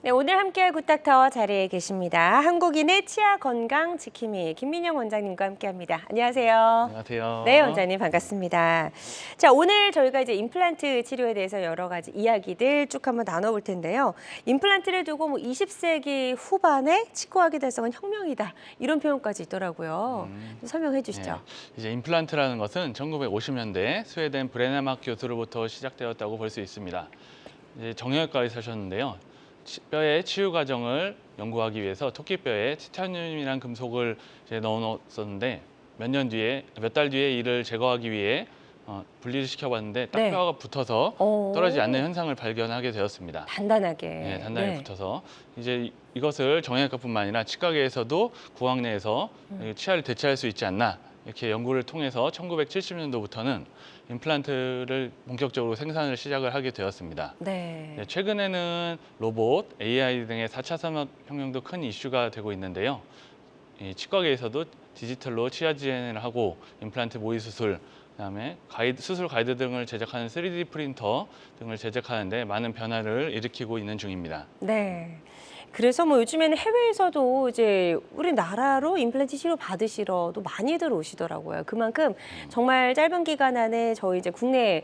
네, 오늘 함께할 굿닥터 자리에 계십니다. 한국인의 치아 건강 지킴이 김민영 원장님과 함께합니다. 안녕하세요. 안녕하세요. 네, 원장님 반갑습니다. 자, 오늘 저희가 이제 임플란트 치료에 대해서 여러 가지 이야기들 쭉 한번 나눠볼 텐데요. 임플란트를 두고 20세기 후반에 치과학의 달성은 혁명이다 이런 표현까지 있더라고요. 좀 설명해 주시죠. 네, 이제 임플란트라는 것은 1950년대 스웨덴 브레네막 교수로부터 시작되었다고 볼 수 있습니다. 이제 정형외과에 사셨는데요. 뼈의 치유 과정을 연구하기 위해서 토끼뼈에 티타늄이라는 금속을 이제 넣어놓았었는데 몇 달 뒤에 이를 제거하기 위해 분리를 시켜봤는데 딱 네. 뼈가 붙어서 떨어지지 않는 현상을 발견하게 되었습니다. 단단하게. 네, 단단히 붙어서 이제 이것을 정형외과뿐만 아니라 치과계에서도 구강 내에서 치아를 대체할 수 있지 않나 이렇게 연구를 통해서 1970년도부터는 임플란트를 본격적으로 생산을 시작을 하게 되었습니다. 네. 네, 최근에는 로봇, AI 등의 4차 산업혁명도 큰 이슈가 되고 있는데요. 이 치과계에서도 디지털로 치아 디자인을 하고 임플란트 모의 수술, 그다음에 수술 가이드 등을 제작하는 3D 프린터 등을 제작하는데 많은 변화를 일으키고 있는 중입니다. 네. 그래서 요즘에는 해외에서도 이제 우리나라로 임플란트 치료 받으시러도 많이들 오시더라고요. 그만큼 정말 짧은 기간 안에 저희 이제 국내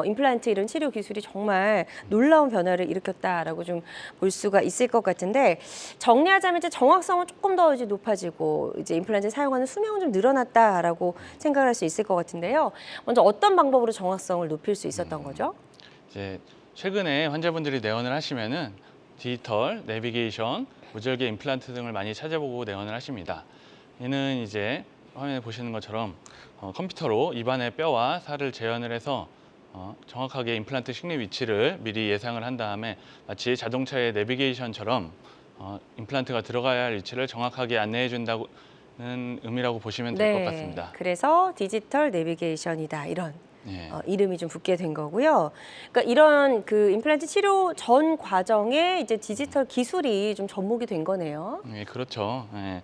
임플란트 이런 치료 기술이 정말 놀라운 변화를 일으켰다라고 좀 볼 수가 있을 것 같은데, 정리하자면 이제 정확성은 조금 더 이제 높아지고 이제 임플란트 사용하는 수명은 좀 늘어났다라고 생각을 할 수 있을 것 같은데요. 먼저 어떤 방법으로 정확성을 높일 수 있었던 거죠? 이제 최근에 환자분들이 내원을 하시면은 디지털, 내비게이션, 무절개 임플란트 등을 많이 찾아보고 내원을 하십니다. 이는 이제 화면에 보시는 것처럼 컴퓨터로 입안의 뼈와 살을 재현을 해서 정확하게 임플란트 식립 위치를 미리 예상을 한 다음에 마치 자동차의 내비게이션처럼 임플란트가 들어가야 할 위치를 정확하게 안내해 준다는 의미라고 보시면 될 것 같습니다. 그래서 디지털 내비게이션이다 이런 예. 이름이 좀 붙게 된 거고요. 그러니까 이런 그 임플란트 치료 전 과정에 이제 디지털 기술이 좀 접목이 된 거네요. 예, 그렇죠. 예.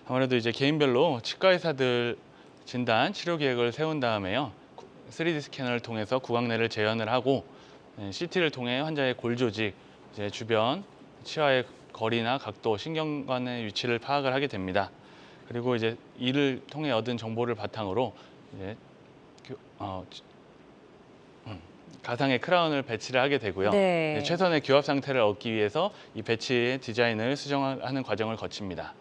아무래도 이제 개인별로 치과 의사들 진단 치료 계획을 세운 다음에요. 3D 스캐너를 통해서 구강내를 재현을 하고 CT를 통해 환자의 골 조직, 이제 주변 치아의 거리나 각도, 신경관의 위치를 파악을 하게 됩니다. 그리고 이제 이를 통해 얻은 정보를 바탕으로 이제 가상의 크라운을 배치를 하게 되고요. 네. 최선의 규합 상태를 얻기 위해서 이 배치의 디자인을 수정하는 과정을 거칩니다.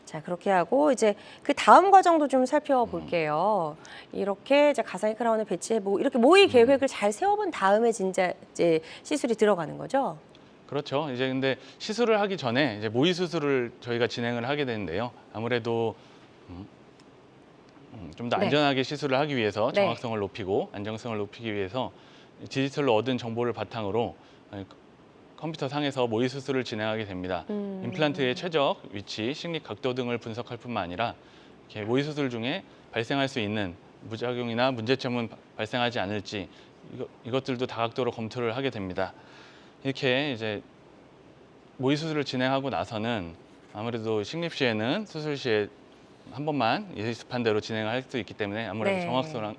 자, 그렇게 하고 이제 그 다음 과정도 좀 살펴볼게요. 이렇게 이제 가상의 크라운을 배치해보고 이렇게 모의 계획을 잘 세워본 다음에 진짜 이제 시술이 들어가는 거죠? 그렇죠. 이제 근데 시술을 하기 전에 이제 모의 수술을 저희가 진행을 하게 되는데요. 아무래도 좀 더 네. 안전하게 시술을 하기 위해서 네. 정확성을 높이고 안정성을 높이기 위해서 디지털로 얻은 정보를 바탕으로 컴퓨터 상에서 모의 수술을 진행하게 됩니다. 임플란트의 최적, 위치, 식립 각도 등을 분석할 뿐만 아니라 이렇게 모의 수술 중에 발생할 수 있는 부작용이나 문제점은 발생하지 않을지 이것들도 다각도로 검토를 하게 됩니다. 이렇게 이제 모의 수술을 진행하고 나서는 아무래도 식립 시에는 수술 시에 한 번만 예습한 대로 진행을 할 수 있기 때문에 아무래도 네.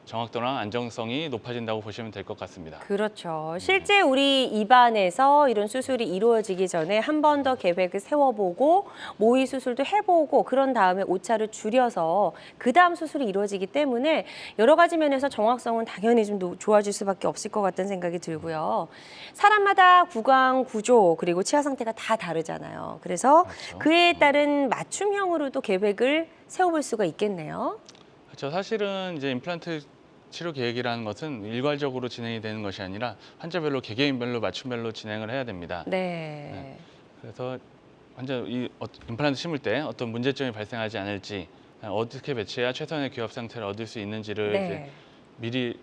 정확도랑 안정성이 높아진다고 보시면 될 것 같습니다. 그렇죠. 실제 우리 입안에서 이런 수술이 이루어지기 전에 한 번 더 계획을 세워보고 모의 수술도 해보고 그런 다음에 오차를 줄여서 그 다음 수술이 이루어지기 때문에 여러 가지 면에서 정확성은 당연히 좀 좋아질 수밖에 없을 것 같다는 생각이 들고요. 사람마다 구강 구조 그리고 치아 상태가 다 다르잖아요. 그래서 그렇죠. 그에 따른 맞춤형으로도 계획을 세워볼 수가 있겠네요. 그렇죠. 사실은 이제 임플란트 치료 계획이라는 것은 일괄적으로 진행이 되는 것이 아니라 환자별로 개개인별로 맞춤별로 진행을 해야 됩니다. 네. 그래서 임플란트 심을 때 어떤 문제점이 발생하지 않을지 어떻게 배치해야 최선의 교합 상태를 얻을 수 있는지를 이제 네. 미리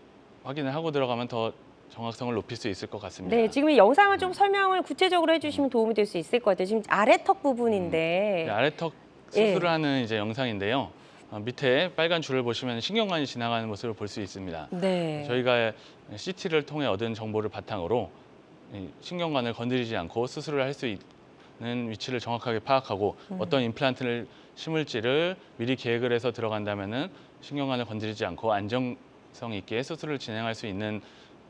확인을 하고 들어가면 더 정확성을 높일 수 있을 것 같습니다. 네, 지금 이 영상을 좀 설명을 구체적으로 해주시면 도움이 될 수 있을 것 같아요. 지금 아래턱 네, 부분인데, 아래턱 예. 수술을 하는 이제 영상인데요. 밑에 빨간 줄을 보시면 신경관이 지나가는 모습을 볼 수 있습니다. 네, 저희가 CT를 통해 얻은 정보를 바탕으로 이 신경관을 건드리지 않고 수술을 할 수 있는 위치를 정확하게 파악하고 어떤 임플란트를 심을지를 미리 계획을 해서 들어간다면은 신경관을 건드리지 않고 안정성 있게 수술을 진행할 수 있는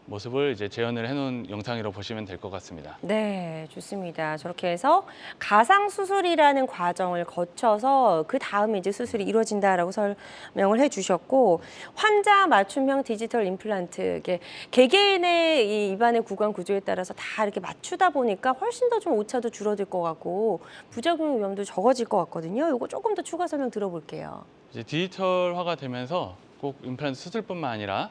모습을 이제 재현을 해놓은 영상이라고 보시면 될 것 같습니다. 네, 좋습니다. 저렇게 해서 가상 수술이라는 과정을 거쳐서 그 다음에 이제 수술이 이루어진다라고 설명을 해주셨고, 환자 맞춤형 디지털 임플란트, 이게 개개인의 이 입안의 구강 구조에 따라서 다 이렇게 맞추다 보니까 훨씬 더 좀 오차도 줄어들 것 같고 부작용 위험도 적어질 것 같거든요. 이거 조금 더 추가 설명 들어볼게요. 이제 디지털화가 되면서 꼭 임플란트 수술뿐만 아니라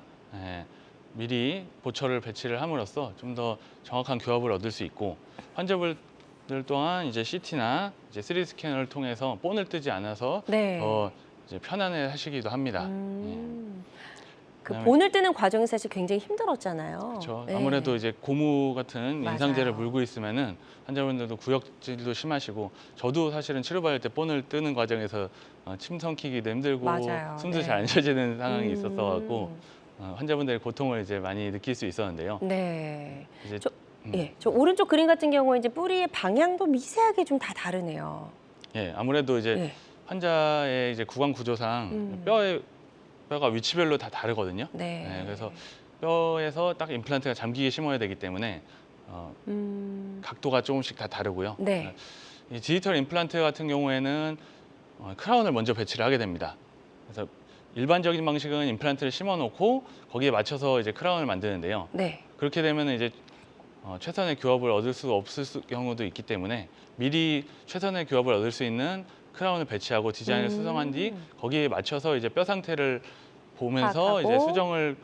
미리 보철을 배치를 함으로써 좀 더 정확한 교합을 얻을 수 있고 환자분들 또한 이제 CT나 이제 3D 스캐너를 통해서 본을 뜨지 않아서 네. 더 이제 편안해 하시기도 합니다. 그 그다음에- 본을 뜨는 과정이 사실 굉장히 힘들었잖아요. 그렇죠. 네. 아무래도 이제 고무 같은 맞아요. 인상제를 물고 있으면은 환자분들도 구역질도 심하시고 저도 사실은 치료받을 때 본을 뜨는 과정에서 침 삼키기도 힘들고 맞아요. 숨도 네. 잘 안 쉬어지는 상황이 있었어 갖고 음. 환자분들의 고통을 이제 많이 느낄 수 있었는데요. 네. 이제 저, 예, 저 오른쪽 그림 같은 경우에 이제 뿌리의 방향도 미세하게 좀 다 다르네요. 예, 아무래도 이제 예. 환자의 이제 구강 구조상 뼈가 위치별로 다 다르거든요. 네. 그래서 뼈에서 딱 임플란트가 잠기게 심어야 되기 때문에 각도가 조금씩 다 다르고요. 네. 이 디지털 임플란트 같은 경우에는 크라운을 먼저 배치를 하게 됩니다. 그래서 일반적인 방식은 임플란트를 심어놓고 거기에 맞춰서 이제 크라운을 만드는데요. 네. 그렇게 되면 이제 최선의 교합을 얻을 수 없을 경우도 있기 때문에 미리 최선의 교합을 얻을 수 있는 크라운을 배치하고 디자인을 수정한 뒤 거기에 맞춰서 이제 뼈 상태를 보면서 이제 파악하고. 수정을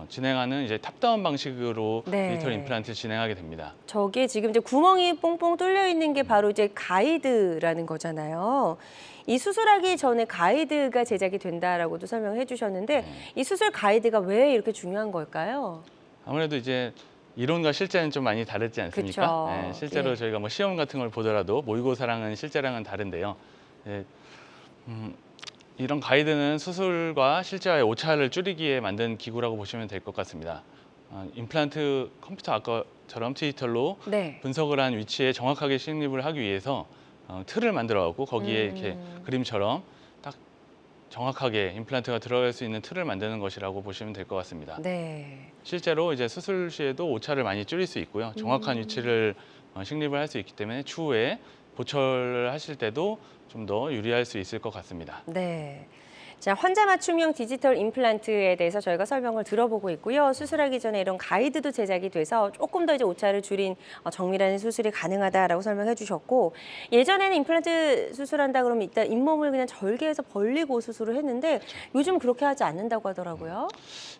진행하는 이제 탑다운 방식으로 네. 디지털 임플란트를 진행하게 됩니다. 저게 지금 이제 구멍이 뽕뽕 뚫려 있는 게 바로 이제 가이드라는 거잖아요. 이 수술하기 전에 가이드가 제작이 된다라고도 설명해 주셨는데 이 수술 가이드가 왜 이렇게 중요한 걸까요? 아무래도 이제 이론과 실제는 좀 많이 다르지 않습니까? 그쵸. 실제로 예. 저희가 뭐 시험 같은 걸 보더라도 모의고사랑은 실제랑은 다른데요. 예, 이런 가이드는 수술과 실제와의 오차를 줄이기에 만든 기구라고 보시면 될 것 같습니다. 임플란트 컴퓨터 아까처럼 디지털로 네. 분석을 한 위치에 정확하게 식립을 하기 위해서 틀을 만들어갖고 거기에 이렇게 그림처럼 딱 정확하게 임플란트가 들어갈 수 있는 틀을 만드는 것이라고 보시면 될 것 같습니다. 네. 실제로 이제 수술 시에도 오차를 많이 줄일 수 있고요. 정확한 위치를 식립을 할 수 있기 때문에 추후에 보철을 하실 때도 좀 더 유리할 수 있을 것 같습니다. 네. 자, 환자 맞춤형 디지털 임플란트에 대해서 저희가 설명을 들어보고 있고요. 수술하기 전에 이런 가이드도 제작이 돼서 조금 더 이제 오차를 줄인 정밀한 수술이 가능하다라고 설명해 주셨고, 예전에는 임플란트 수술한다 그러면 일단 잇몸을 그냥 절개해서 벌리고 수술을 했는데 요즘 그렇게 하지 않는다고 하더라고요.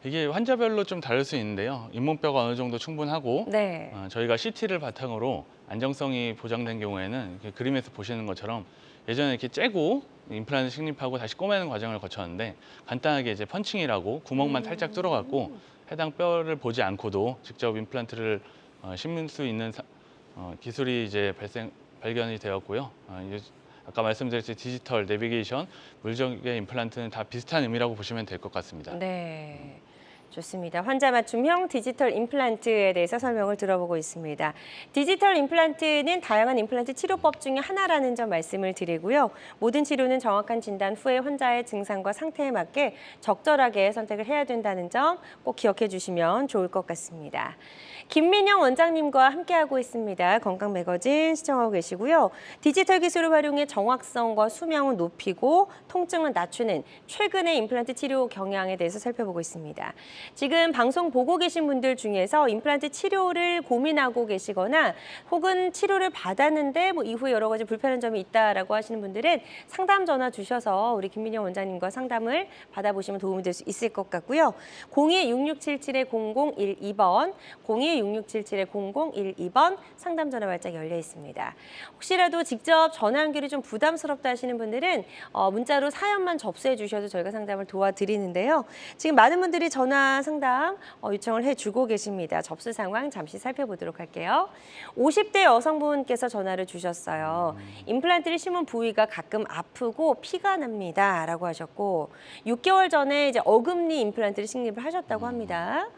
이게 환자별로 좀 다를 수 있는데요. 잇몸뼈가 어느 정도 충분하고 네. 저희가 CT를 바탕으로 안정성이 보장된 경우에는 이렇게 그림에서 보시는 것처럼 예전에 이렇게 째고 임플란트 식립하고 다시 꼬매는 과정을 거쳤는데 간단하게 이제 펀칭이라고 구멍만 살짝 뚫어갖고 해당 뼈를 보지 않고도 직접 임플란트를 심을 수 있는 기술이 이제 발견이 되었고요. 이제 아까 말씀드렸듯이 디지털, 내비게이션, 물적의 임플란트는 다 비슷한 의미라고 보시면 될 것 같습니다. 네. 좋습니다. 환자 맞춤형 디지털 임플란트에 대해서 설명을 들어보고 있습니다. 디지털 임플란트는 다양한 임플란트 치료법 중에 하나라는 점 말씀을 드리고요. 모든 치료는 정확한 진단 후에 환자의 증상과 상태에 맞게 적절하게 선택을 해야 된다는 점 꼭 기억해 주시면 좋을 것 같습니다. 김민영 원장님과 함께하고 있습니다. 건강 매거진 시청하고 계시고요. 디지털 기술을 활용해 정확성과 수명을 높이고 통증을 낮추는 최근의 임플란트 치료 경향에 대해서 살펴보고 있습니다. 지금 방송 보고 계신 분들 중에서 임플란트 치료를 고민하고 계시거나 혹은 치료를 받았는데 뭐 이후에 여러 가지 불편한 점이 있다라고 하시는 분들은 상담 전화 주셔서 우리 김민영 원장님과 상담을 받아보시면 도움이 될 수 있을 것 같고요. 02-6677-0012번, 02-6677-0012번 상담 전화 발작 열려 있습니다. 혹시라도 직접 전화 연결이 좀 부담스럽다 하시는 분들은 문자로 사연만 접수해 주셔도 저희가 상담을 도와드리는데요. 지금 많은 분들이 전화 상담 요청을 해주고 계십니다. 접수 상황 잠시 살펴보도록 할게요. 50대 여성분께서 전화를 주셨어요. 임플란트를 심은 부위가 가끔 아프고 피가 납니다. 라고 하셨고 6개월 전에 이제 어금니 임플란트를 식립을 하셨다고 합니다.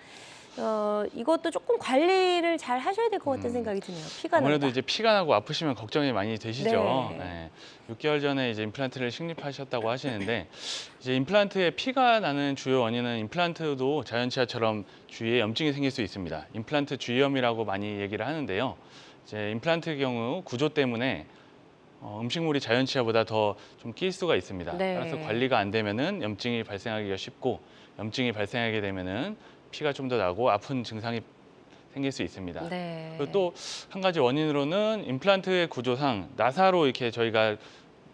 이것도 조금 관리를 잘 하셔야 될 것 같다는 생각이 드네요. 피가 아무래도 난다. 이제 피가 나고 아프시면 걱정이 많이 되시죠. 네. 네. 6개월 전에 이제 임플란트를 식립하셨다고 하시는데 이제 임플란트에 피가 나는 주요 원인은 임플란트도 자연치아처럼 주위에 염증이 생길 수 있습니다. 임플란트 주위염이라고 많이 얘기를 하는데요. 이제 임플란트의 경우 구조 때문에 음식물이 자연치아보다 더 좀 낄 수가 있습니다. 네. 따라서 관리가 안 되면은 염증이 발생하기가 쉽고 염증이 발생하게 되면은 피가 좀 더 나고 아픈 증상이 생길 수 있습니다. 네. 그리고 또 한 가지 원인으로는 임플란트의 구조상 나사로 이렇게 저희가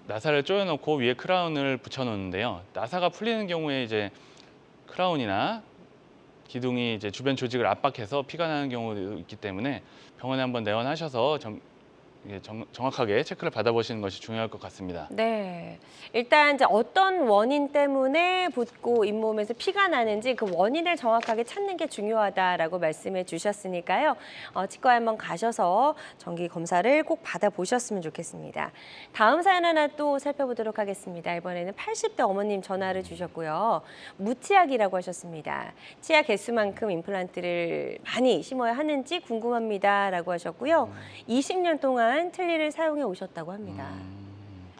나사를 조여놓고 위에 크라운을 붙여놓는데요. 나사가 풀리는 경우에 이제 크라운이나 기둥이 이제 주변 조직을 압박해서 피가 나는 경우도 있기 때문에 병원에 한번 내원하셔서 정확하게 체크를 받아보시는 것이 중요할 것 같습니다. 네. 일단 이제 어떤 원인 때문에 붓고 잇몸에서 피가 나는지 그 원인을 정확하게 찾는 게 중요하다라고 말씀해 주셨으니까요. 치과에 한번 가셔서 정기 검사를 꼭 받아보셨으면 좋겠습니다. 다음 사연 하나 또 살펴보도록 하겠습니다. 이번에는 80대 어머님 전화를 주셨고요. 무치약이라고 하셨습니다. 치아 개수만큼 임플란트를 많이 심어야 하는지 궁금합니다라고 하셨고요. 20년 동안 틀니를 사용해 오셨다고 합니다.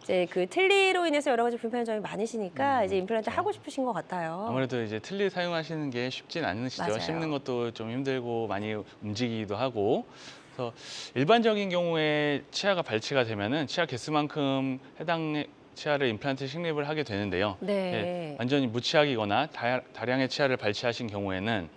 이제 그 틀니로 인해서 여러 가지 불편한 점이 많으시니까 이제 임플란트 그렇죠. 하고 싶으신 것 같아요. 아무래도 이제 틀니 사용하시는 게 쉽진 않으시죠. 맞아요. 씹는 것도 좀 힘들고 많이 움직이기도 하고. 그래서 일반적인 경우에 치아가 발치가 되면은 치아 개수만큼 해당 치아를 임플란트 식립을 하게 되는데요. 네. 완전히 무치약이거나 다량의 치아를 발치하신 경우에는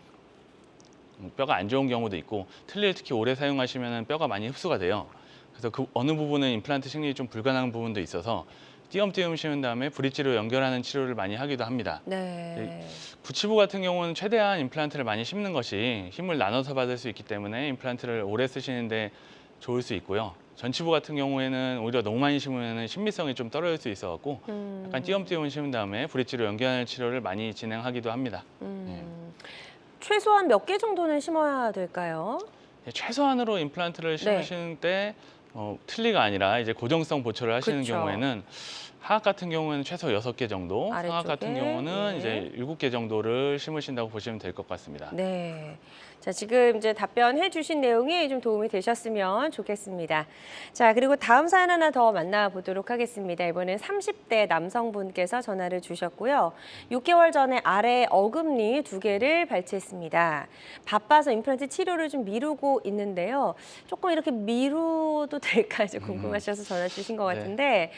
뼈가 안 좋은 경우도 있고 틀니를 특히 오래 사용하시면 뼈가 많이 흡수가 돼요. 그래서 그 어느 부분은 임플란트 식립이 좀 불가능한 부분도 있어서 띄엄띄엄 심은 다음에 브릿지로 연결하는 치료를 많이 하기도 합니다. 네. 구치부 같은 경우는 최대한 임플란트를 많이 심는 것이 힘을 나눠서 받을 수 있기 때문에 임플란트를 오래 쓰시는데 좋을 수 있고요. 전치부 같은 경우에는 오히려 너무 많이 심으면 신미성이 좀 떨어질 수 있어갖고 약간 띄엄띄엄 심은 다음에 브릿지로 연결하는 치료를 많이 진행하기도 합니다. 최소한 몇 개 정도는 심어야 될까요? 최소한으로 임플란트를 심으시는 때 틀니가 아니라 이제 고정성 보초를 하시는 그쵸. 경우에는 하악 같은 경우에는 최소 6개 정도, 아래쪽에, 상악 같은 경우는 예. 이제 7개 정도를 심으신다고 보시면 될 것 같습니다. 네. 자, 지금 이제 답변해 주신 내용이 좀 도움이 되셨으면 좋겠습니다. 자, 그리고 다음 사연 하나 더 만나보도록 하겠습니다. 이번엔 30대 남성분께서 전화를 주셨고요. 6개월 전에 아래 어금니 2개를 발치했습니다. 바빠서 임플란트 치료를 좀 미루고 있는데요. 조금 이렇게 미뤄도 될까 이제 궁금하셔서 전화 주신 것 네. 같은데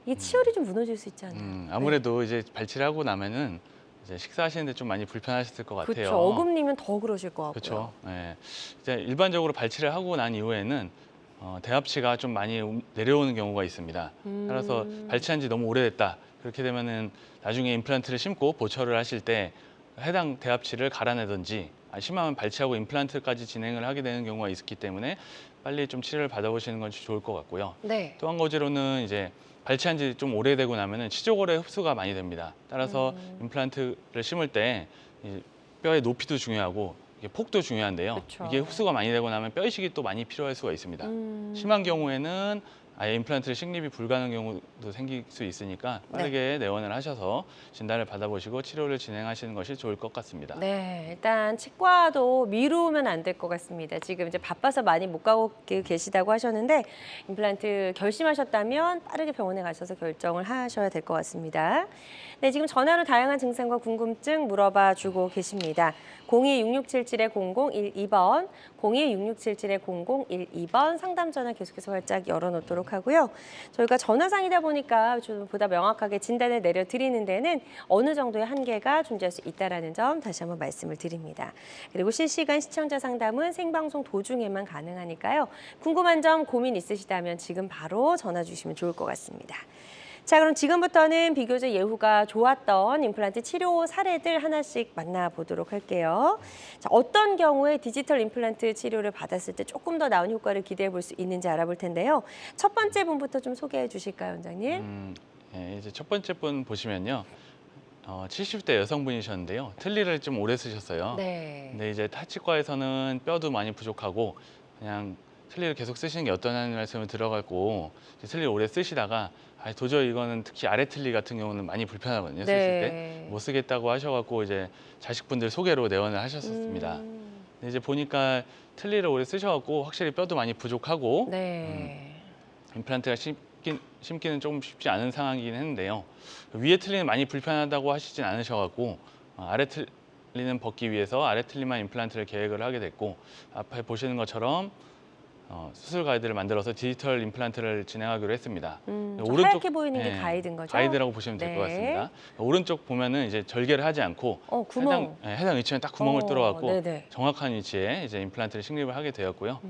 이게 치열이 좀 무너질 수 있지 않나요? 아무래도 이제 발치를 하고 나면은 이제 식사하시는데 좀 많이 불편하셨을 것 같아요. 그렇죠. 어금니면 더 그러실 것 같고요. 그렇죠. 예. 이제 일반적으로 발치를 하고 난 이후에는 대합치가 좀 많이 내려오는 경우가 있습니다. 따라서 발치한 지 너무 오래됐다. 그렇게 되면은 나중에 임플란트를 심고 보철을 하실 때 해당 대합치를 갈아내든지 심하면 발치하고 임플란트까지 진행을 하게 되는 경우가 있기 때문에 빨리 좀 치료를 받아보시는 것이 좋을 것 같고요. 네. 또 한 가지로는 이제 발치한 지 좀 오래되고 나면은 치조골의 흡수가 많이 됩니다. 따라서 임플란트를 심을 때 이 뼈의 높이도 중요하고 이게 폭도 중요한데요. 그쵸. 이게 흡수가 많이 되고 나면 뼈 이식이 또 많이 필요할 수가 있습니다. 심한 경우에는 아예 임플란트를 식립이 불가능한 경우도 생길 수 있으니까 빠르게 내원을 하셔서 진단을 받아보시고 치료를 진행하시는 것이 좋을 것 같습니다. 네, 일단 치과도 미루면 안 될 것 같습니다. 지금 이제 바빠서 많이 못 가고 계시다고 하셨는데 임플란트 결심하셨다면 빠르게 병원에 가셔서 결정을 하셔야 될 것 같습니다. 네, 지금 전화로 다양한 증상과 궁금증 물어봐 주고 계십니다. 02-6677-0012번, 02-6677-0012번 상담 전화 계속해서 활짝 열어놓도록 하고요. 저희가 전화상이다 보니까 좀 보다 명확하게 진단을 내려드리는 데는 어느 정도의 한계가 존재할 수 있다는 점 다시 한번 말씀을 드립니다. 그리고 실시간 시청자 상담은 생방송 도중에만 가능하니까요. 궁금한 점, 고민 있으시다면 지금 바로 전화 주시면 좋을 것 같습니다. 자, 그럼 지금부터는 비교적 예후가 좋았던 임플란트 치료 사례들 하나씩 만나보도록 할게요. 자, 어떤 경우에 디지털 임플란트 치료를 받았을 때 조금 더 나은 효과를 기대해 볼 수 있는지 알아볼 텐데요. 첫 번째 분부터 좀 소개해 주실까요, 원장님? 예, 이제 첫 번째 분 보시면요. 70대 여성분이셨는데요. 틀니를 좀 오래 쓰셨어요. 네. 근데 이제 타치과에서는 뼈도 많이 부족하고 그냥 틀니를 계속 쓰시는 게 어떠냐는 말씀을 들어갔고 틀니를 오래 쓰시다가 도저히 이거는 특히 아래 틀니 같은 경우는 많이 불편하거든요. 쓰실 때 못 쓰겠다고 하셔갖고 이제 자식분들 소개로 내원을 하셨었습니다. 근데 이제 보니까 틀니를 오래 쓰셔갖고 확실히 뼈도 많이 부족하고 네. 임플란트가 심기는 조금 쉽지 않은 상황이긴 했는데요. 위에 틀니는 많이 불편하다고 하시진 않으셔갖고 아래 틀니는 벗기 위해서 아래 틀니만 임플란트를 계획을 하게 됐고 앞에 보시는 것처럼 수술 가이드를 만들어서 디지털 임플란트를 진행하기로 했습니다. 하얗게 보이는 게 가이드인 거죠? 가이드라고 보시면 될 것 같습니다. 오른쪽 보면은 이제 절개를 하지 않고 구멍. 해당 위치에 딱 구멍을 뚫어갖고 네네. 정확한 위치에 이제 임플란트를 식립을 하게 되었고요.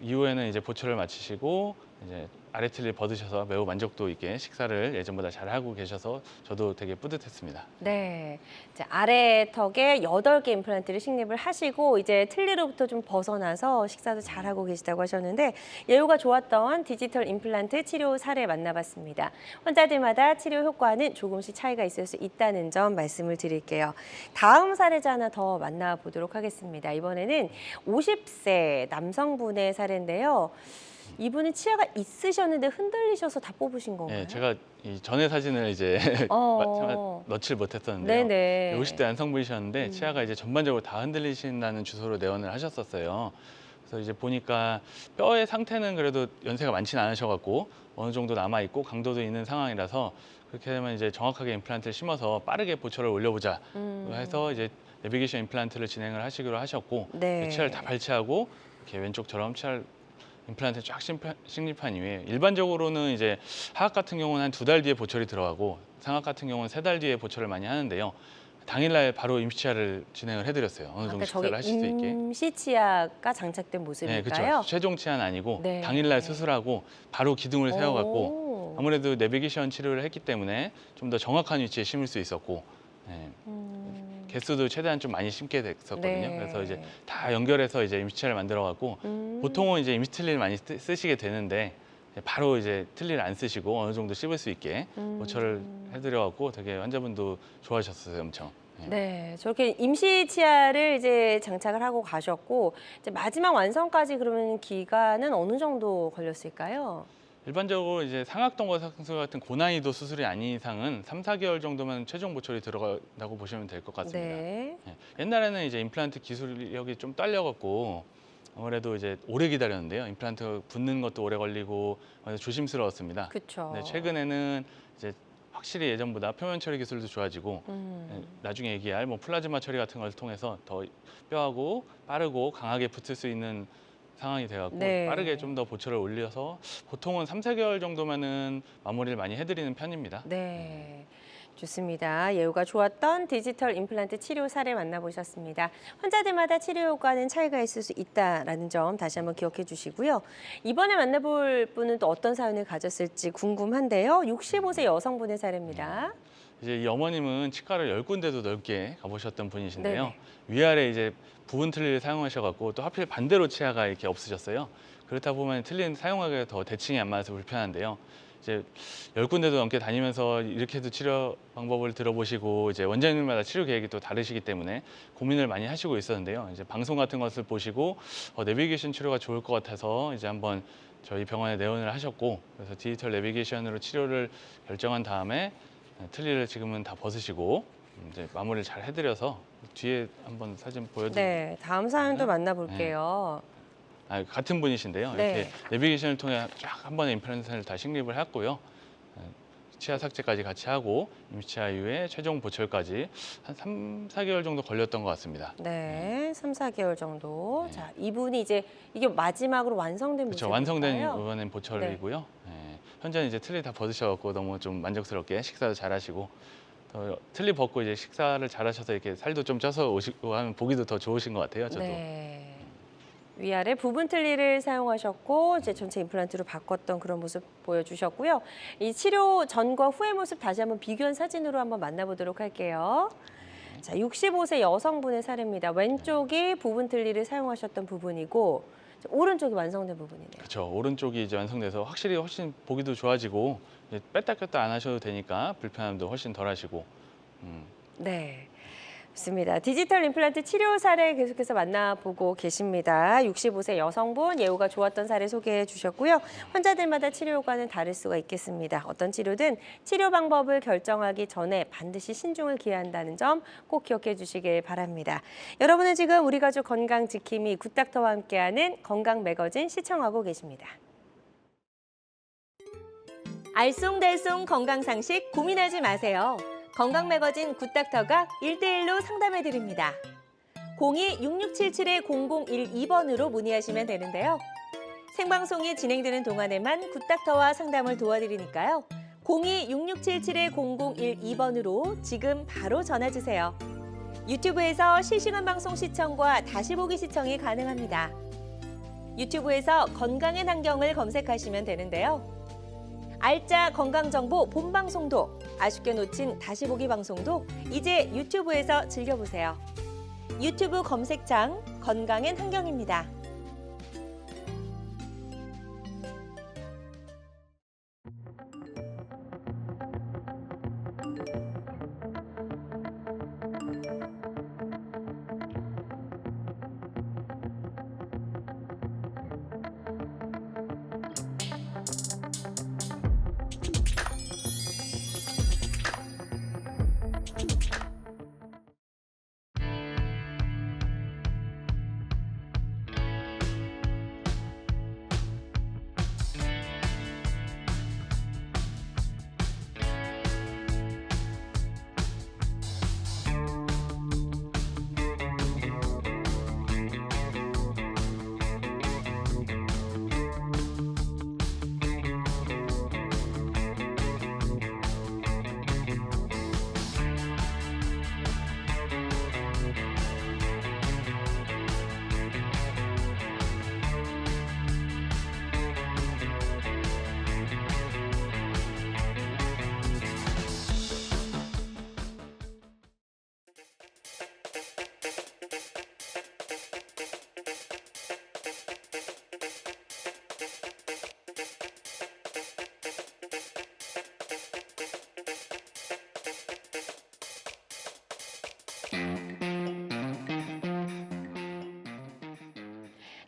이후에는 이제 보초를 마치시고 이제 아래 틀니를 벗으셔서 매우 만족도 있게 식사를 예전보다 잘 하고 계셔서 저도 되게 뿌듯했습니다. 네. 이제 아래 턱에 8개 임플란트를 식립을 하시고 이제 틀니로부터 좀 벗어나서 식사도 잘 하고 계시다고 하셨는데 예후가 좋았던 디지털 임플란트 치료 사례 만나봤습니다. 환자들마다 치료 효과는 조금씩 차이가 있을 수 있다는 점 말씀을 드릴게요. 다음 사례자 하나 더 만나보도록 하겠습니다. 이번에는 50세 남성분의 사례인데요. 이분은 치아가 있으셨는데 흔들리셔서 다 뽑으신 건가요? 네, 제가 이 전에 사진을 이제 넣질 못했었는데요. 네네. 50대 남성분이셨는데 치아가 이제 전반적으로 다 흔들리신다는 주소로 내원을 하셨었어요. 그래서 이제 보니까 뼈의 상태는 그래도 연세가 많지는 않으셔갖고 어느 정도 남아 있고 강도도 있는 상황이라서 그렇게 되면 이제 정확하게 임플란트를 심어서 빠르게 보초를 올려보자 해서 이제 내비게이션 임플란트를 진행을 하시기로 하셨고 치아를 다 발치하고 이렇게 왼쪽처럼 치아를 임플란트 쫙 식립한 이후에 일반적으로는 이제 하악 같은 경우는 한 2달 뒤에 보철이 들어가고 상악 같은 경우는 3달 뒤에 보철을 많이 하는데요. 당일날 바로 임시치아를 진행을 해드렸어요. 어느 정도 식사를 하실 수 있게. 임시치아가 장착된 모습일까요? 네, 그렇죠. 최종 치아는 아니고 당일날 수술하고 바로 기둥을 세워갖고 아무래도 내비게이션 치료를 했기 때문에 좀 더 정확한 위치에 심을 수 있었고 개수도 최대한 좀 많이 심게 됐었거든요. 그래서 이제 다 연결해서 이제 임시치아를 만들어갖고 보통은 이제 임시틀니를 많이 쓰시게 되는데 바로 이제 틀니를 안 쓰시고 어느 정도 씹을 수 있게 보철을 해드려갖고 되게 환자분도 좋아하셨어요, 엄청. 네, 저렇게 임시 치아를 이제 장착을 하고 가셨고 이제 마지막 완성까지 그러면 기간은 어느 정도 걸렸을까요? 일반적으로 이제 상악동거 상수 같은 고난이도 수술이 아닌 이상은 3-4개월 정도면 최종 보철이 들어간다고 보시면 될 것 같습니다. 옛날에는 이제 임플란트 기술력이 좀 딸려갖고 아무래도 이제 오래 기다렸는데요. 임플란트 붙는 것도 오래 걸리고 조심스러웠습니다. 그렇죠. 최근에는 이제 확실히 예전보다 표면 처리 기술도 좋아지고 나중에 얘기할 뭐 플라즈마 처리 같은 걸 통해서 더 뼈하고 빠르고 강하게 붙을 수 있는 상황이 돼갖고 빠르게 좀 더 보철을 올려서 보통은 3-4개월 정도면은 마무리를 많이 해드리는 편입니다. 네. 좋습니다. 예후가 좋았던 디지털 임플란트 치료 사례 만나보셨습니다. 환자들마다 치료 효과는 차이가 있을 수 있다는 점 다시 한번 기억해 주시고요. 이번에 만나볼 분은 또 어떤 사연을 가졌을지 궁금한데요. 65세 여성분의 사례입니다. 이제 이 어머님은 치과를 10군데도 넓게 가보셨던 분이신데요. 위아래 이제 부분 틀니를 사용하셔갖고 또 하필 반대로 치아가 이렇게 없으셨어요. 그렇다 보면 틀니는 사용하기가 더 대칭이 안 맞아서 불편한데요. 이제 10군데도 넘게 다니면서 이렇게도 치료 방법을 들어보시고 이제 원장님마다 치료 계획이 또 다르시기 때문에 고민을 많이 하시고 있었는데요. 이제 방송 같은 것을 보시고 내비게이션 치료가 좋을 것 같아서 이제 한번 저희 병원에 내원을 하셨고 그래서 디지털 내비게이션으로 치료를 결정한 다음에 틀니를 지금은 다 벗으시고 이제 마무리를 잘 해드려서 뒤에 한번 사진 보여드릴게요. 네, 다음 사연도 만나볼게요. 같은 분이신데요. 네. 이렇게 내비게이션을 통해 쫙 한 번에 임플란트를 다 식립을 했고요. 치아 삭제까지 같이 하고 임시치아 이후에 최종 보철까지 한 3, 4개월 정도 걸렸던 것 같습니다. 네, 3, 4개월 정도. 네. 자, 이분이 이제 이게 마지막으로 완성된 그렇죠. 모습인가요? 완성된 이번엔 보철이고요. 현재는 이제 틀니 다 벗으셔갖고 너무 좀 만족스럽게 식사도 잘하시고 더 틀니 벗고 이제 식사를 잘하셔서 이렇게 살도 좀 쪄서 오시고 하면 보기도 더 좋으신 것 같아요. 저도. 네. 위아래 부분 틀니를 사용하셨고 이제 전체 임플란트로 바꿨던 그런 모습 보여주셨고요. 이 치료 전과 후의 모습 다시 한번 비교한 사진으로 한번 만나보도록 할게요. 자, 65세 여성분의 사례입니다. 왼쪽이 부분 틀니를 사용하셨던 부분이고 오른쪽이 완성된 부분이네요. 그렇죠. 오른쪽이 이제 완성돼서 확실히 훨씬 보기도 좋아지고 이제 뺐다 꼈다 안 하셔도 되니까 불편함도 훨씬 덜하시고. 네. 좋습니다. 디지털 임플란트 치료 사례 계속해서 만나보고 계십니다. 65세 여성분 예후가 좋았던 사례 소개해 주셨고요. 환자들마다 치료 효과는 다를 수가 있겠습니다. 어떤 치료든 치료 방법을 결정하기 전에 반드시 신중을 기해야 한다는 점 꼭 기억해 주시길 바랍니다. 여러분은 지금 우리 가족 건강 지킴이 굿닥터와 함께하는 건강 매거진 시청하고 계십니다. 알쏭달쏭 건강상식 고민하지 마세요. 건강 매거진 굿닥터가 1대1로 상담해 드립니다. 02-6677-0012번으로 문의하시면 되는데요. 생방송이 진행되는 동안에만 굿닥터와 상담을 도와드리니까요. 02-6677-0012번으로 지금 바로 전화 주세요. 유튜브에서 실시간 방송 시청과 다시 보기 시청이 가능합니다. 유튜브에서 건강의 환경을 검색하시면 되는데요. 알짜 건강정보 본방송도 아쉽게 놓친 다시 보기 방송도 이제 유튜브에서 즐겨보세요. 유튜브 검색창 건강엔 환경입니다.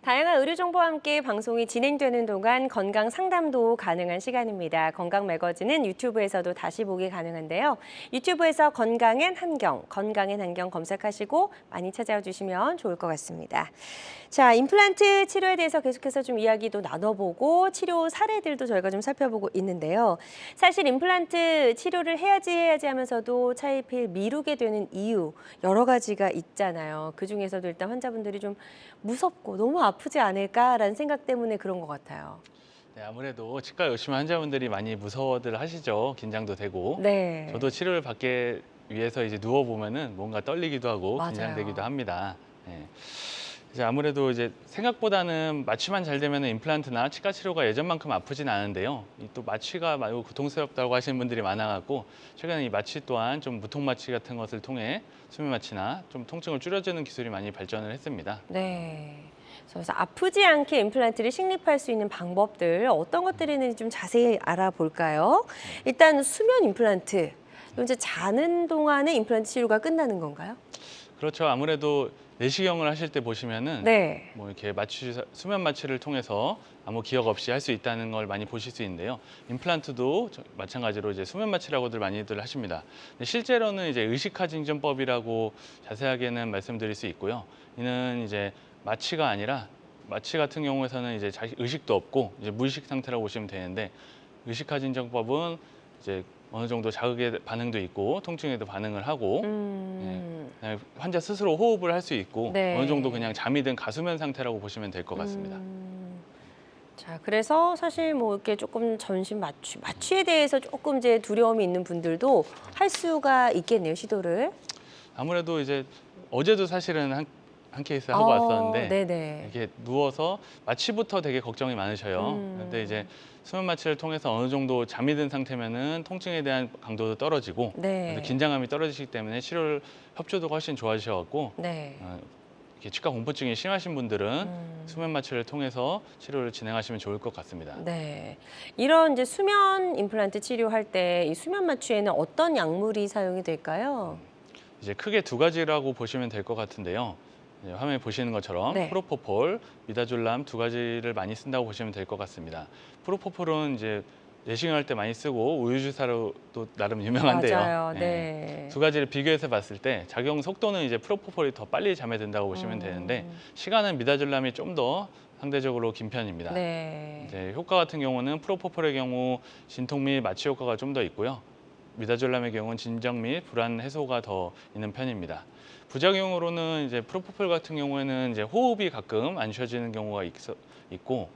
다양한 의료 정보와 함께 방송이 진행되는 동안 건강 상담도 가능한 시간입니다. 건강 매거진은 유튜브에서도 다시 보기 가능한데요. 유튜브에서 건강엔 한경 검색하시고 많이 찾아와 주시면 좋을 것 같습니다. 자, 임플란트 치료에 대해서 계속해서 좀 이야기도 나눠보고 치료 사례들도 저희가 좀 살펴보고 있는데요. 사실 임플란트 치료를 해야지 하면서도 차입을 미루게 되는 이유 여러 가지가 있잖아요. 그중에서도 일단 환자분들이 좀 무섭고 너무 아프지 않을까라는 생각 때문에 그런 것 같아요. 네, 아무래도 치과 의심 환자분들이 많이 무서워들 하시죠. 긴장도 되고. 네. 저도 치료를 받기 위해서 이제 누워 보면은 뭔가 떨리기도 하고 맞아요. 긴장되기도 합니다. 네. 이제 아무래도 이제 생각보다는 마취만 잘 되면 임플란트나 치과 치료가 예전만큼 아프진 않은데요. 또 마취가 매우 고통스럽다고 하시는 분들이 많아갖고 최근에 이 마취 또한 좀 무통 마취 같은 것을 통해 수면 마취나 좀 통증을 줄여주는 기술이 많이 발전을 했습니다. 네. 그래서 아프지 않게 임플란트를 식립할 수 있는 방법들 어떤 것들이 있는지 좀 자세히 알아볼까요? 일단 수면 임플란트. 이제 자는 동안에 임플란트 치료가 끝나는 건가요? 그렇죠. 아무래도 내시경을 하실 때 보시면은 네. 뭐 이렇게 수면 마취를 통해서 아무 기억 없이 할 수 있다는 걸 많이 보실 수 있는데요. 임플란트도 마찬가지로 이제 수면 마취라고들 많이들 하십니다. 근데 실제로는 이제 의식화 진전법이라고 자세하게는 말씀드릴 수 있고요. 이는 이제 마취가 아니라 마취 같은 경우에서는 이제 자기 의식도 없고 이제 무의식 상태라고 보시면 되는데 의식화 진정법은 이제 어느 정도 자극에 반응도 있고 통증에도 반응을 하고 그냥 환자 스스로 호흡을 할 수 있고 네. 어느 정도 그냥 잠이 든 가수면 상태라고 보시면 될 것 같습니다. 자, 그래서 사실 뭐 이렇게 조금 전신 마취에 대해서 조금 이제 두려움이 있는 분들도 할 수가 있겠네요, 시도를. 아무래도 이제 어제도 사실은 한 케이스 하고 왔었는데 네네. 이렇게 누워서 마취부터 되게 걱정이 많으셔요. 그런데 이제 수면 마취를 통해서 어느 정도 잠이 든 상태면은 통증에 대한 강도도 떨어지고 네. 긴장감이 떨어지기 때문에 치료를 협조도가 훨씬 좋아지셔갖고 네. 이렇게 치과 공포증이 심하신 분들은 수면 마취를 통해서 치료를 진행하시면 좋을 것 같습니다. 네. 이런 이제 수면 임플란트 치료할 때 이 수면 마취에는 어떤 약물이 사용이 될까요? 이제 크게 두 가지라고 보시면 될 것 같은데요. 화면에 보시는 것처럼 네. 프로포폴, 미다졸람 두 가지를 많이 쓴다고 보시면 될 것 같습니다. 프로포폴은 이제 내시경할 때 많이 쓰고 우유주사로도 나름 유명한데요. 맞아요. 네. 두 가지를 비교해서 봤을 때 작용 속도는 이제 프로포폴이 더 빨리 잠에 든다고 보시면 되는데 시간은 미다졸람이 좀 더 상대적으로 긴 편입니다. 네. 이제 효과 같은 경우는 프로포폴의 경우 진통 및 마취 효과가 좀 더 있고요. 미다졸람의 경우는 진정 및 불안 해소가 더 있는 편입니다. 부작용으로는 이제 프로포폴 같은 경우에는 이제 호흡이 가끔 안 쉬어지는 경우가 있고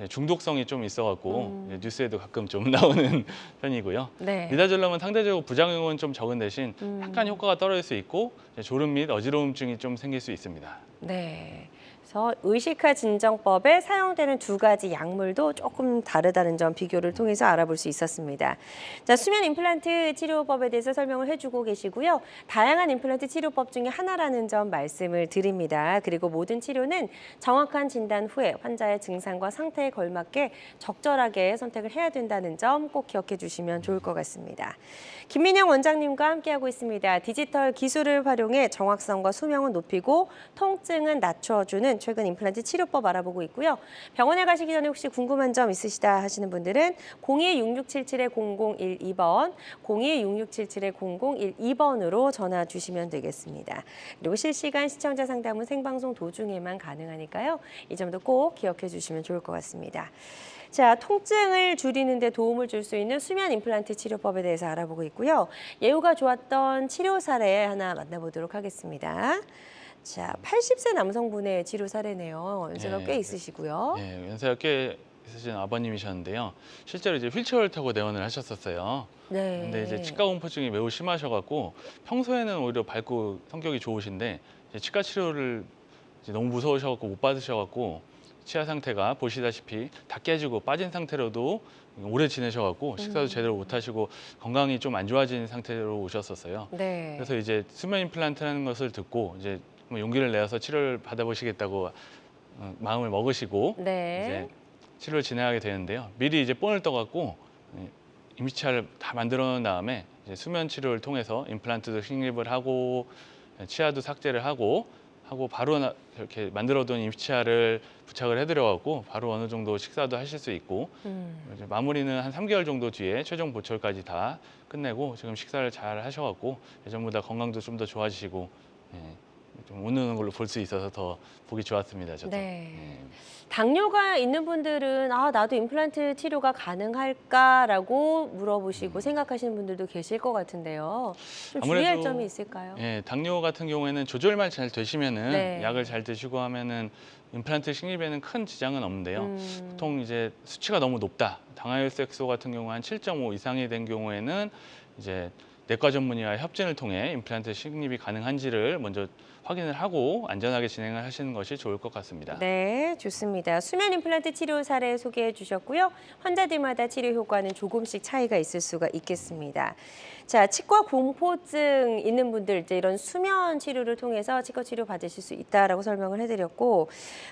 중독성이 좀 있어갖고 뉴스에도 가끔 좀 나오는 편이고요. 네. 미다졸람은 상대적으로 부작용은 좀 적은 대신 약간 효과가 떨어질 수 있고 졸음 및 어지러움증이 좀 생길 수 있습니다. 네. 그래서 의식화 진정법에 사용되는 두 가지 약물도 조금 다르다는 점 비교를 통해서 알아볼 수 있었습니다. 자, 수면 임플란트 치료법에 대해서 설명을 해주고 계시고요. 다양한 임플란트 치료법 중에 하나라는 점 말씀을 드립니다. 그리고 모든 치료는 정확한 진단 후에 환자의 증상과 상태에 걸맞게 적절하게 선택을 해야 된다는 점 꼭 기억해 주시면 좋을 것 같습니다. 김민영 원장님과 함께하고 있습니다. 디지털 기술을 활용해 정확성과 수명을 높이고 통증은 낮춰주는 최근 임플란트 치료법 알아보고 있고요. 병원에 가시기 전에 혹시 궁금한 점 있으시다 하시는 분들은 02-6677-0012번, 02-6677-0012번으로 전화 주시면 되겠습니다. 그리고 실시간 시청자 상담은 생방송 도중에만 가능하니까요. 이 점도 꼭 기억해 주시면 좋을 것 같습니다. 자, 통증을 줄이는 데 도움을 줄 수 있는 수면 임플란트 치료법에 대해서 알아보고 있고요. 예후가 좋았던 치료 사례 하나 만나보도록 하겠습니다. 자, 80세 남성분의 치료 사례네요. 연세가 꽤 있으시고요. 네, 연세가 꽤 있으신 아버님이셨는데요. 실제로 이제 휠체어를 타고 내원을 하셨었어요. 네. 근데 이제 치과 공포증이 매우 심하셔갖고 평소에는 오히려 밝고 성격이 좋으신데 이제 치과 치료를 이제 너무 무서우셔갖고 못 받으셔갖고 치아 상태가 보시다시피 다 깨지고 빠진 상태로도 오래 지내셔갖고 식사도 제대로 못 하시고 건강이 좀 안 좋아진 상태로 오셨었어요. 네. 그래서 이제 수면 임플란트라는 것을 듣고 이제 용기를 내어서 치료를 받아보시겠다고 마음을 먹으시고 네. 이제 치료를 진행하게 되는데요. 미리 이제 본을 떠갖고 임시치아를 다 만들어 놓은 다음에 이제 수면 치료를 통해서 임플란트도 식립을 하고 치아도 삭제를 하고 바로 이렇게 만들어둔 임시치아를 부착을 해드려갖고 바로 어느 정도 식사도 하실 수 있고 이제 마무리는 한 3개월 정도 뒤에 최종 보철까지 다 끝내고 지금 식사를 잘 하셔갖고 예전보다 건강도 좀 더 좋아지시고 좀 웃는 걸로 볼 수 있어서 더 보기 좋았습니다. 저도. 네. 당뇨가 있는 분들은 나도 임플란트 치료가 가능할까라고 물어보시고 생각하시는 분들도 계실 것 같은데요. 좀 주의할 아무래도 점이 있을까요? 당뇨 같은 경우에는 조절만 잘 되시면은 네. 약을 잘 드시고 하면은 임플란트 식립에는 큰 지장은 없는데요. 보통 이제 수치가 너무 높다. 당화혈색소 같은 경우 한 7.5 이상이 된 경우에는 이제 내과 전문의와 협진을 통해 임플란트 식립이 가능한지를 먼저 확인을 하고 안전하게 진행을 하시는 것이 좋을 것 같습니다. 네, 좋습니다. 수면 임플란트 치료 사례 소개해 주셨고요. 환자들마다 치료 효과는 조금씩 차이가 있을 수가 있겠습니다. 자, 치과 공포증 있는 분들 이제 이런 수면 치료를 통해서 치과 치료 받으실 수 있다라고 설명을 해드렸고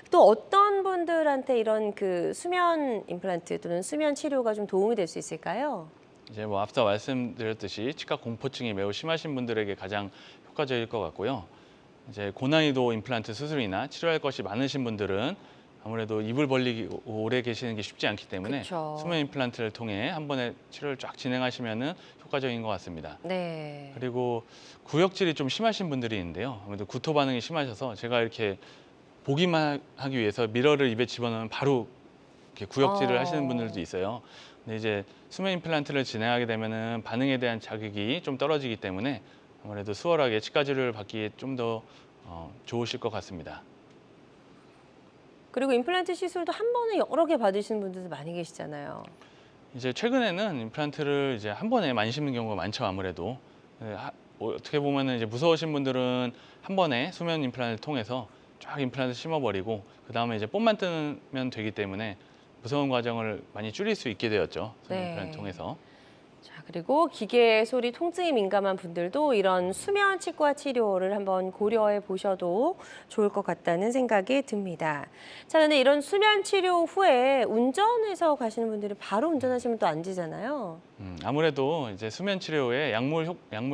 또 어떤 분들한테 이런 그 수면 임플란트 또는 수면 치료가 좀 도움이 될 수 있을까요? 이제 뭐 앞서 말씀드렸듯이 치과 공포증이 매우 심하신 분들에게 가장 효과적일 것 같고요. 이제 고난이도 임플란트 수술이나 치료할 것이 많으신 분들은 아무래도 입을 벌리고 오래 계시는 게 쉽지 않기 때문에 그쵸. 수면 임플란트를 통해 한 번에 치료를 쫙 진행하시면은 효과적인 것 같습니다. 네. 그리고 구역질이 좀 심하신 분들이 있는데요. 아무래도 구토 반응이 심하셔서 제가 이렇게 보기만 하기 위해서 미러를 입에 집어넣으면 바로 이렇게 구역질을 하시는 분들도 있어요. 근데 이제 수면 임플란트를 진행하게 되면은 반응에 대한 자극이 좀 떨어지기 때문에 아무래도 수월하게 치과 치료를 받기에 좀 더 좋으실 것 같습니다. 그리고 임플란트 시술도 한 번에 여러 개 받으시는 분들도 많이 계시잖아요. 이제 최근에는 임플란트를 이제 한 번에 많이 심는 경우가 많죠, 아무래도. 네, 어떻게 보면은 이제 무서우신 분들은 한 번에 수면 임플란트를 통해서 쫙 임플란트 심어버리고 그 다음에 이제 뽐만 뜨면 되기 때문에 무서운 과정을 많이 줄일 수 있게 되었죠, 수면 임플란트 네. 통해서. 자, 그리고 기계 소리 통증이 민감한 분들도 이런 수면 치과 치료를 한번 고려해 보셔도 좋을 것 같다는 생각이 듭니다. 자, 근데 이런 수면 치료 후에 운전해서 가시는 분들이 바로 운전하시면 또 안 되잖아요. 아무래도 이제 수면 치료에 약물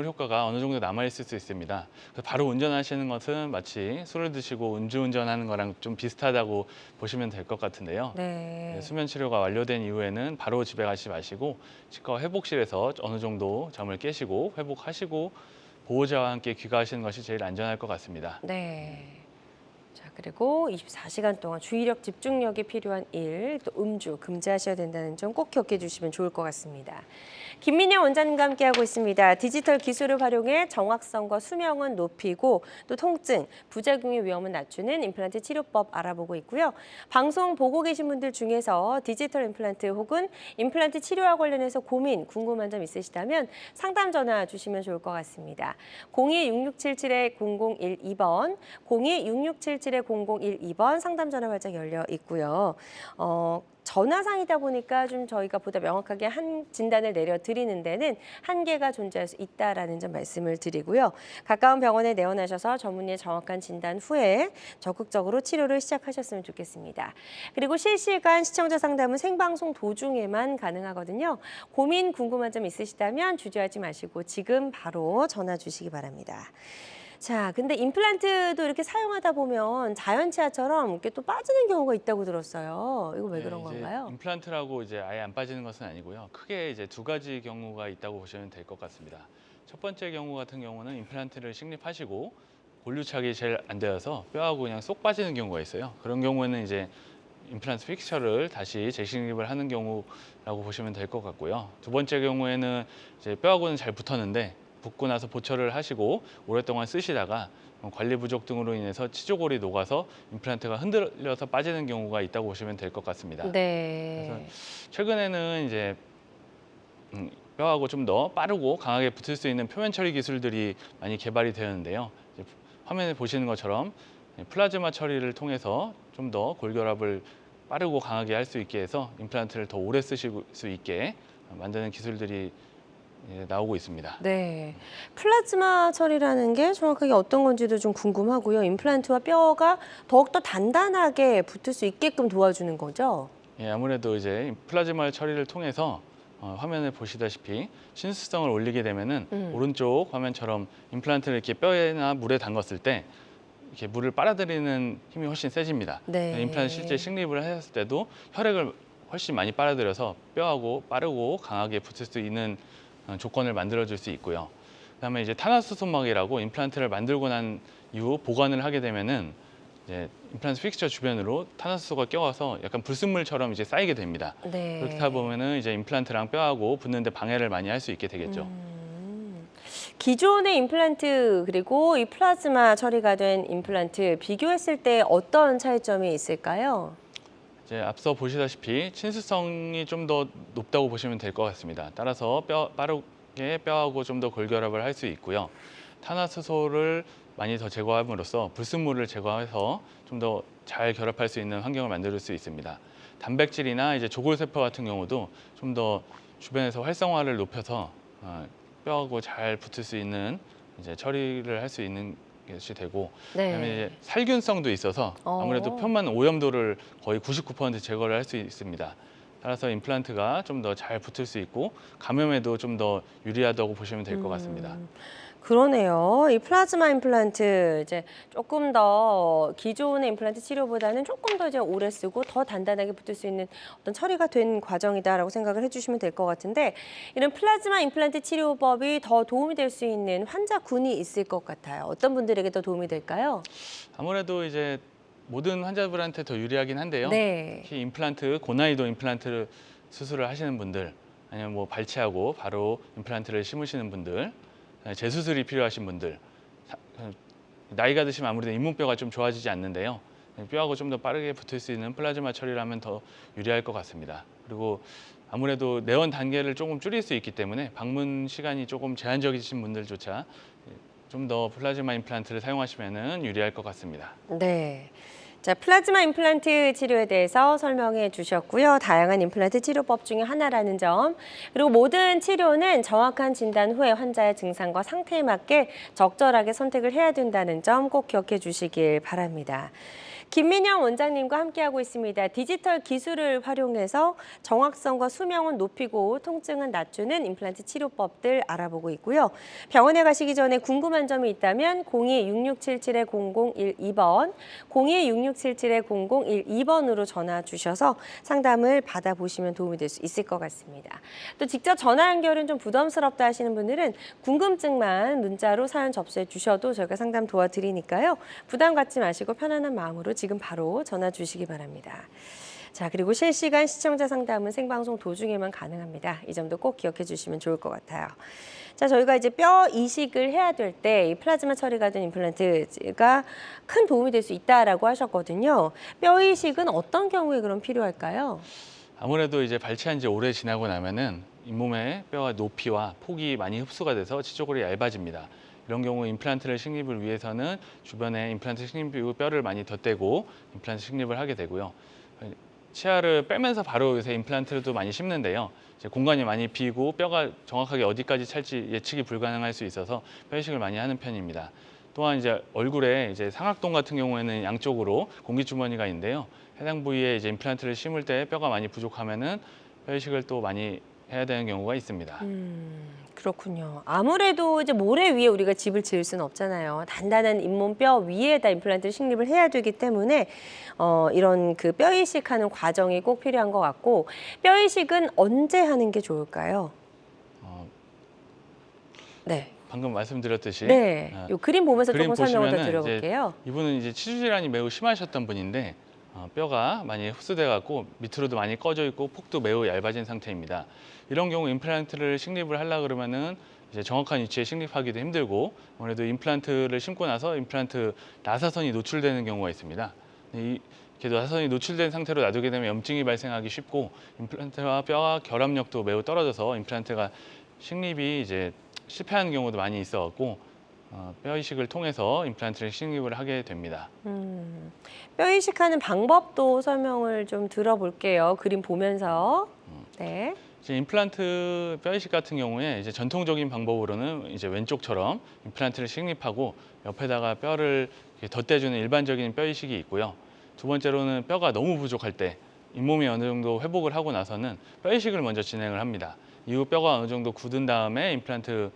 효과가 어느 정도 남아 있을 수 있습니다. 그래서 바로 운전하시는 것은 마치 술을 드시고 음주운전하는 거랑 좀 비슷하다고 보시면 될 것 같은데요. 네. 수면 치료가 완료된 이후에는 바로 집에 가지 마시고 치과 회복실에서 어느 정도 잠을 깨시고 회복하시고 보호자와 함께 귀가하시는 것이 제일 안전할 것 같습니다. 네. 자, 그리고 24시간 동안 주의력 집중력이 필요한 일, 또 음주 금지하셔야 된다는 점 꼭 기억해 주시면 좋을 것 같습니다. 김민영 원장님과 함께하고 있습니다. 디지털 기술을 활용해 정확성과 수명은 높이고 또 통증, 부작용의 위험은 낮추는 임플란트 치료법 알아보고 있고요. 방송 보고 계신 분들 중에서 디지털 임플란트 혹은 임플란트 치료와 관련해서 고민, 궁금한 점 있으시다면 상담 전화 주시면 좋을 것 같습니다. 02-6677-0012번, 02-6677-0012번 상담 전화 활짝 열려 있고요. 전화상이다 보니까 좀 저희가 보다 명확하게 한 진단을 내려드리는 데는 한계가 존재할 수 있다라는 점 말씀을 드리고요. 가까운 병원에 내원하셔서 전문의의 정확한 진단 후에 적극적으로 치료를 시작하셨으면 좋겠습니다. 그리고 실시간 시청자 상담은 생방송 도중에만 가능하거든요. 고민 궁금한 점 있으시다면 주저하지 마시고 지금 바로 전화 주시기 바랍니다. 자, 근데 임플란트도 이렇게 사용하다 보면 자연치아처럼 이렇게 또 빠지는 경우가 있다고 들었어요. 이거 왜 네, 그런 이제 건가요? 임플란트라고 이제 아예 안 빠지는 것은 아니고요. 크게 이제 두 가지 경우가 있다고 보시면 될 것 같습니다. 첫 번째 경우 같은 경우는 임플란트를 식립하시고 골류착이 제일 안 되어서 뼈하고 그냥 쏙 빠지는 경우가 있어요. 그런 경우에는 이제 임플란트 픽처를 다시 재식립을 하는 경우라고 보시면 될 것 같고요. 두 번째 경우에는 이제 뼈하고는 잘 붙었는데 붙고 나서 보철을 하시고 오랫동안 쓰시다가 관리 부족 등으로 인해서 치조골이 녹아서 임플란트가 흔들려서 빠지는 경우가 있다고 보시면 될 것 같습니다. 그래서 네. 최근에는 이제 뼈하고 좀 더 빠르고 강하게 붙을 수 있는 표면 처리 기술들이 많이 개발이 되었는데요. 이제 화면에 보시는 것처럼 플라즈마 처리를 통해서 좀 더 골결합을 빠르고 강하게 할 수 있게 해서 임플란트를 더 오래 쓰실 수 있게 만드는 기술들이 나오고 있습니다. 네. 플라즈마 처리라는 게 정확하게 어떤 건지도 좀 궁금하고요. 임플란트와 뼈가 더욱더 단단하게 붙을 수 있게끔 도와주는 거죠? 예, 아무래도 이제 플라즈마 처리를 통해서 화면에 보시다시피 신수성을 올리게 되면은 오른쪽 화면처럼 임플란트를 이렇게 뼈에나 물에 담갔을 때 이렇게 물을 빨아들이는 힘이 훨씬 세집니다. 네. 임플란트 실제 식립을 했을 때도 혈액을 훨씬 많이 빨아들여서 뼈하고 빠르고 강하게 붙을 수 있는 조건을 만들어줄 수 있고요. 그다음에 이제 탄화수소막이라고 임플란트를 만들고 난 이후 보관을 하게 되면은 이제 임플란트 픽처 주변으로 탄화수소가 껴와서 약간 불순물처럼 이제 쌓이게 됩니다. 네. 그렇다 보면은 이제 임플란트랑 뼈하고 붙는데 방해를 많이 할 수 있게 되겠죠. 기존의 임플란트 그리고 이 플라즈마 처리가 된 임플란트 비교했을 때 어떤 차이점이 있을까요? 이제 앞서 보시다시피 친수성이 좀 더 높다고 보시면 될 것 같습니다. 따라서 빠르게 뼈하고 좀 더 골결합을 할 수 있고요. 탄화수소를 많이 더 제거함으로써 불순물을 제거해서 좀 더 잘 결합할 수 있는 환경을 만들 수 있습니다. 단백질이나 이제 조골세포 같은 경우도 좀 더 주변에서 활성화를 높여서 뼈하고 잘 붙을 수 있는 이제 처리를 할 수 있는 것이 되고, 그다음에 네. 이제 살균성도 있어서 아무래도 표면 오염도를 거의 99% 제거를 할 수 있습니다. 따라서 임플란트가 좀 더 잘 붙을 수 있고 감염에도 좀 더 유리하다고 보시면 될 것 같습니다. 그러네요. 이 플라즈마 임플란트 이제 조금 더 기존의 임플란트 치료보다는 조금 더 이제 오래 쓰고 더 단단하게 붙을 수 있는 어떤 처리가 된 과정이다라고 생각을 해주시면 될 것 같은데 이런 플라즈마 임플란트 치료법이 더 도움이 될 수 있는 환자군이 있을 것 같아요. 어떤 분들에게 더 도움이 될까요? 아무래도 이제 모든 환자분한테 더 유리하긴 한데요. 네. 특히 임플란트, 고난이도 임플란트 수술을 하시는 분들, 아니면 뭐 발치하고 바로 임플란트를 심으시는 분들, 재수술이 필요하신 분들, 나이가 드시면 아무래도 잇몸뼈가 좀 좋아지지 않는데요. 뼈하고 좀 더 빠르게 붙을 수 있는 플라즈마 처리를 하면 더 유리할 것 같습니다. 그리고 아무래도 내원 단계를 조금 줄일 수 있기 때문에 방문 시간이 조금 제한적이신 분들조차 좀 더 플라즈마 임플란트를 사용하시면 유리할 것 같습니다. 네. 자, 플라즈마 임플란트 치료에 대해서 설명해 주셨고요. 다양한 임플란트 치료법 중에 하나라는 점. 그리고 모든 치료는 정확한 진단 후에 환자의 증상과 상태에 맞게 적절하게 선택을 해야 된다는 점 꼭 기억해 주시길 바랍니다. 김민영 원장님과 함께하고 있습니다. 디지털 기술을 활용해서 정확성과 수명은 높이고 통증은 낮추는 임플란트 치료법들 알아보고 있고요. 병원에 가시기 전에 궁금한 점이 있다면 02-6677-0012번, 02-6677-0012번으로 전화 주셔서 상담을 받아보시면 도움이 될 수 있을 것 같습니다. 또 직접 전화 연결은 좀 부담스럽다 하시는 분들은 궁금증만 문자로 사연 접수해 주셔도 저희가 상담 도와드리니까요. 부담 갖지 마시고 편안한 마음으로 지금 바로 전화 주시기 바랍니다. 자, 그리고 실시간 시청자 상담은 생방송 도중에만 가능합니다. 이 점도 꼭 기억해 주시면 좋을 것 같아요. 자, 저희가 이제 뼈 이식을 해야 될 때 이 플라즈마 처리가 된 임플란트가 큰 도움이 될 수 있다라고 하셨거든요. 뼈 이식은 어떤 경우에 그럼 필요할까요? 아무래도 이제 발치한 지 오래 지나고 나면은 잇몸의 뼈와 높이와 폭이 많이 흡수가 돼서 치조골이 얇아집니다. 이런 경우 임플란트를 식립을 위해서는 주변에 임플란트 식립 이후 뼈를 많이 덧대고 임플란트 식립을 하게 되고요. 치아를 빼면서 바로 요새 임플란트도 많이 심는데요. 이제 공간이 많이 비고 뼈가 정확하게 어디까지 찰지 예측이 불가능할 수 있어서 뼈 이식을 많이 하는 편입니다. 또한 이제 얼굴에 이제 상악동 같은 경우에는 양쪽으로 공기주머니가 있는데요. 해당 부위에 이제 임플란트를 심을 때 뼈가 많이 부족하면은 뼈 이식을 또 많이 해야 되는 경우가 있습니다. 그렇군요. 아무래도 이제 모래 위에 우리가 집을 지을 수는 없잖아요. 단단한 잇몸뼈 위에다 임플란트를 식립을 해야 되기 때문에 이런 그 뼈 이식하는 과정이 꼭 필요한 것 같고 뼈 이식은 언제 하는 게 좋을까요? 어, 네. 방금 말씀드렸듯이 네. 요 그림 보면서 그림 조금 설명을 더 보시면은 드려볼게요. 이분은 이제 치주 질환이 매우 심하셨던 분인데 뼈가 많이 흡수돼 갖고 밑으로도 많이 꺼져 있고 폭도 매우 얇아진 상태입니다. 이런 경우 임플란트를 식립을 하려 그러면은 이제 정확한 위치에 식립하기도 힘들고 아무래도 임플란트를 심고 나서 임플란트 나사선이 노출되는 경우가 있습니다. 이렇게 나사선이 노출된 상태로 놔두게 되면 염증이 발생하기 쉽고 임플란트와 뼈와 결합력도 매우 떨어져서 임플란트가 식립이 이제 실패하는 경우도 많이 있어 갖고 뼈 이식을 통해서 임플란트를 식립을 하게 됩니다. 뼈 이식하는 방법도 설명을 좀 들어볼게요. 그림 보면서. 네. 이제 임플란트 뼈 이식 같은 경우에 이제 전통적인 방법으로는 이제 왼쪽처럼 임플란트를 식립하고 옆에다가 뼈를 이렇게 덧대주는 일반적인 뼈 이식이 있고요. 두 번째로는 뼈가 너무 부족할 때 잇몸이 어느 정도 회복을 하고 나서는 뼈 이식을 먼저 진행을 합니다. 이후 뼈가 어느 정도 굳은 다음에 임플란트를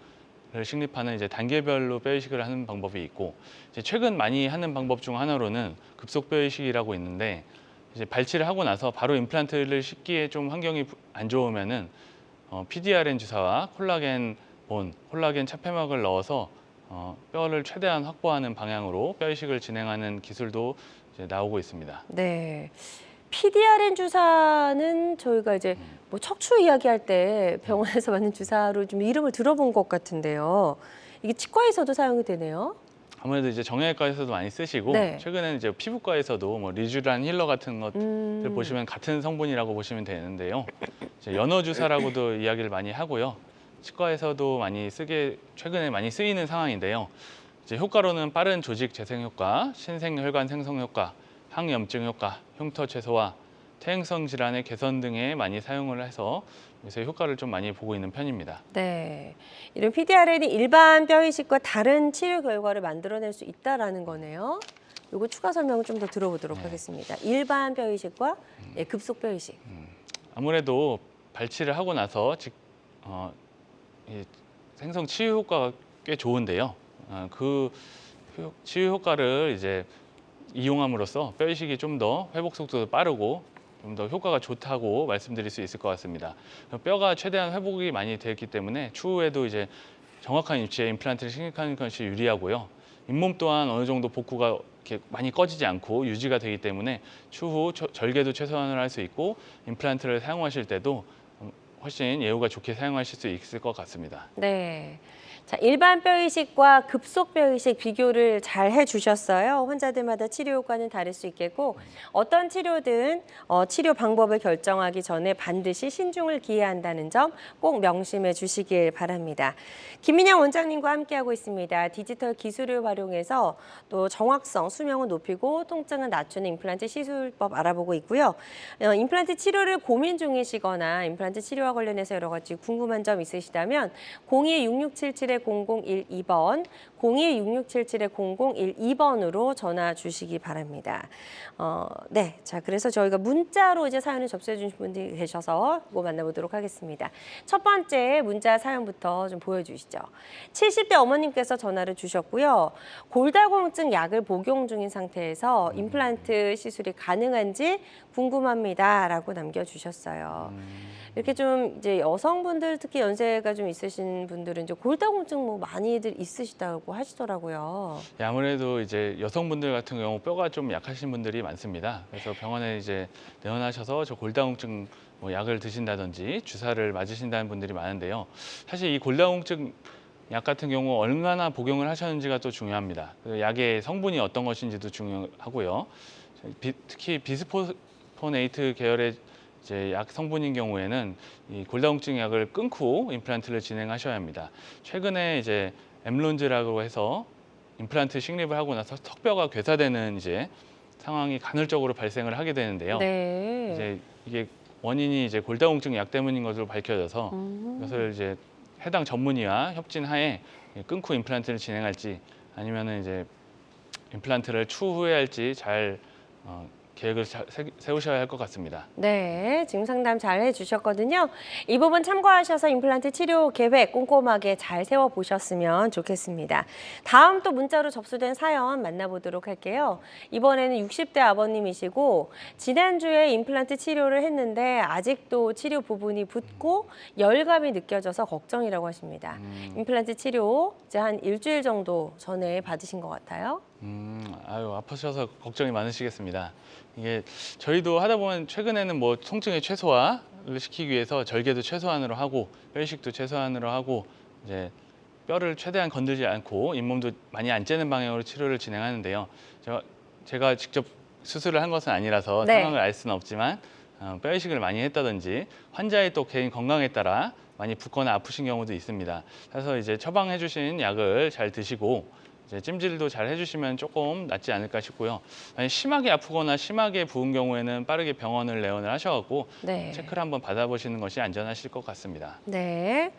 식립하는 이제 단계별로 뼈 이식을 하는 방법이 있고 이제 최근 많이 하는 방법 중 하나로는 급속 뼈 이식이라고 있는데 이제 발치를 하고 나서 바로 임플란트를 싣기에 좀 환경이 안 좋으면은 PDRN 주사와 콜라겐 본, 콜라겐 차폐막을 넣어서 뼈를 최대한 확보하는 방향으로 뼈 이식을 진행하는 기술도 이제 나오고 있습니다. 네. PDRN 주사는 저희가 이제 뭐 척추 이야기할 때 병원에서 맞는 주사로 좀 이름을 들어본 것 같은데요. 이게 치과에서도 사용이 되네요. 아무래도 이제 정형외과에서도 많이 쓰시고 네. 최근에는 이제 피부과에서도 뭐 리쥬란 힐러 같은 것들 보시면 같은 성분이라고 보시면 되는데요. 이제 연어 주사라고도 이야기를 많이 하고요. 치과에서도 많이 최근에 많이 쓰이는 상황인데요. 이제 효과로는 빠른 조직 재생 효과, 신생혈관 생성 효과, 항염증 효과, 흉터 최소화, 퇴행성 질환의 개선 등에 많이 사용을 해서 요새 효과를 좀 많이 보고 있는 편입니다. 네. 이런 PDRN이 일반 뼈 이식과 다른 치료 결과를 만들어낼 수 있다라는 거네요. 요거 추가 설명을 좀 더 들어보도록 하겠습니다. 일반 뼈 이식과 급속 뼈 이식. 아무래도 발치를 하고 나서 이 생성 치유 효과가 꽤 좋은데요. 그 치유 효과를 이제 이용함으로써 뼈 이식이 좀 더 회복 속도도 빠르고 좀 더 효과가 좋다고 말씀드릴 수 있을 것 같습니다. 뼈가 최대한 회복이 많이 되었기 때문에 추후에도 이제 정확한 위치에 임플란트를 식립하는 것이 유리하고요. 잇몸 또한 어느 정도 복구가 이렇게 많이 꺼지지 않고 유지가 되기 때문에 추후 절개도 최소한으로 할 수 있고 임플란트를 사용하실 때도 훨씬 예후가 좋게 사용하실 수 있을 것 같습니다. 네. 자, 일반 뼈 이식과 급속 뼈 이식 비교를 잘 해주셨어요. 환자들마다 치료 효과는 다를 수 있겠고 어떤 치료든 치료 방법을 결정하기 전에 반드시 신중을 기해야 한다는 점 꼭 명심해 주시길 바랍니다. 김민영 원장님과 함께하고 있습니다. 디지털 기술을 활용해서 또 정확성, 수명을 높이고 통증을 낮추는 임플란트 시술법 알아보고 있고요. 임플란트 치료를 고민 중이시거나 임플란트 치료와 관련해서 여러 가지 궁금한 점 있으시다면 02-6677-0012번, 02-6677-0012번으로 전화 주시기 바랍니다. 네, 자 그래서 저희가 문자로 이제 사연을 접수해 주신 분들이 계셔서 그거 만나보도록 하겠습니다. 첫 번째 문자 사연부터 좀 보여주시죠. 70대 어머님께서 전화를 주셨고요. 골다공증 약을 복용 중인 상태에서 임플란트 시술이 가능한지 궁금합니다라고 남겨주셨어요. 이렇게 좀 이제 여성분들 특히 연세가 좀 있으신 분들은 이제 골다공증 뭐 많이들 있으시다고 하시더라고요. 예, 아무래도 이제 여성분들 같은 경우 뼈가 좀 약하신 분들이 많습니다. 그래서 병원에 이제 내원하셔서 저 골다공증 뭐 약을 드신다든지 주사를 맞으신다는 분들이 많은데요. 사실 이 골다공증 약 같은 경우 얼마나 복용을 하셨는지가 또 중요합니다. 그 약의 성분이 어떤 것인지도 중요하고요. 특히 비스포네이트 계열의 이제 약 성분인 경우에는 이 골다공증 약을 끊고 임플란트를 진행하셔야 합니다. 최근에 이제 엠론즈라고 해서 임플란트 식립을 하고 나서 턱뼈가 괴사되는 이제 상황이 간헐적으로 발생을 하게 되는데요. 네. 이제 이게 원인이 이제 골다공증 약 때문인 것으로 밝혀져서 이것을 이제 해당 전문의와 협진하에 끊고 임플란트를 진행할지 아니면은 이제 임플란트를 추후에 할지 잘 계획을 세우셔야 할 것 같습니다. 네, 지금 상담 잘 해주셨거든요. 이 부분 참고하셔서 임플란트 치료 계획 꼼꼼하게 잘 세워보셨으면 좋겠습니다. 다음 또 문자로 접수된 사연 만나보도록 할게요. 이번에는 60대 아버님이시고 지난주에 임플란트 치료를 했는데 아직도 치료 부분이 붓고 열감이 느껴져서 걱정이라고 하십니다. 임플란트 치료 이제 한 일주일 정도 전에 받으신 것 같아요. 아유, 아프셔서 걱정이 많으시겠습니다. 이게 저희도 하다 보면 최근에는 뭐 통증의 최소화를 시키기 위해서 절개도 최소한으로 하고 뼈이식도 최소한으로 하고 이제 뼈를 최대한 건들지 않고 잇몸도 많이 안 째는 방향으로 치료를 진행하는데요. 제가 직접 수술을 한 것은 아니라서 네. 상황을 알 수는 없지만 뼈이식을 많이 했다든지 환자의 또 개인 건강에 따라 많이 붓거나 아프신 경우도 있습니다. 그래서 이제 처방해 주신 약을 잘 드시고 이제 찜질도 잘 해주시면 조금 낫지 않을까 싶고요. 만약 심하게 아프거나 심하게 부은 경우에는 빠르게 병원을 내원을 하셔갖고 네. 체크를 한번 받아보시는 것이 안전하실 것 같습니다. 네,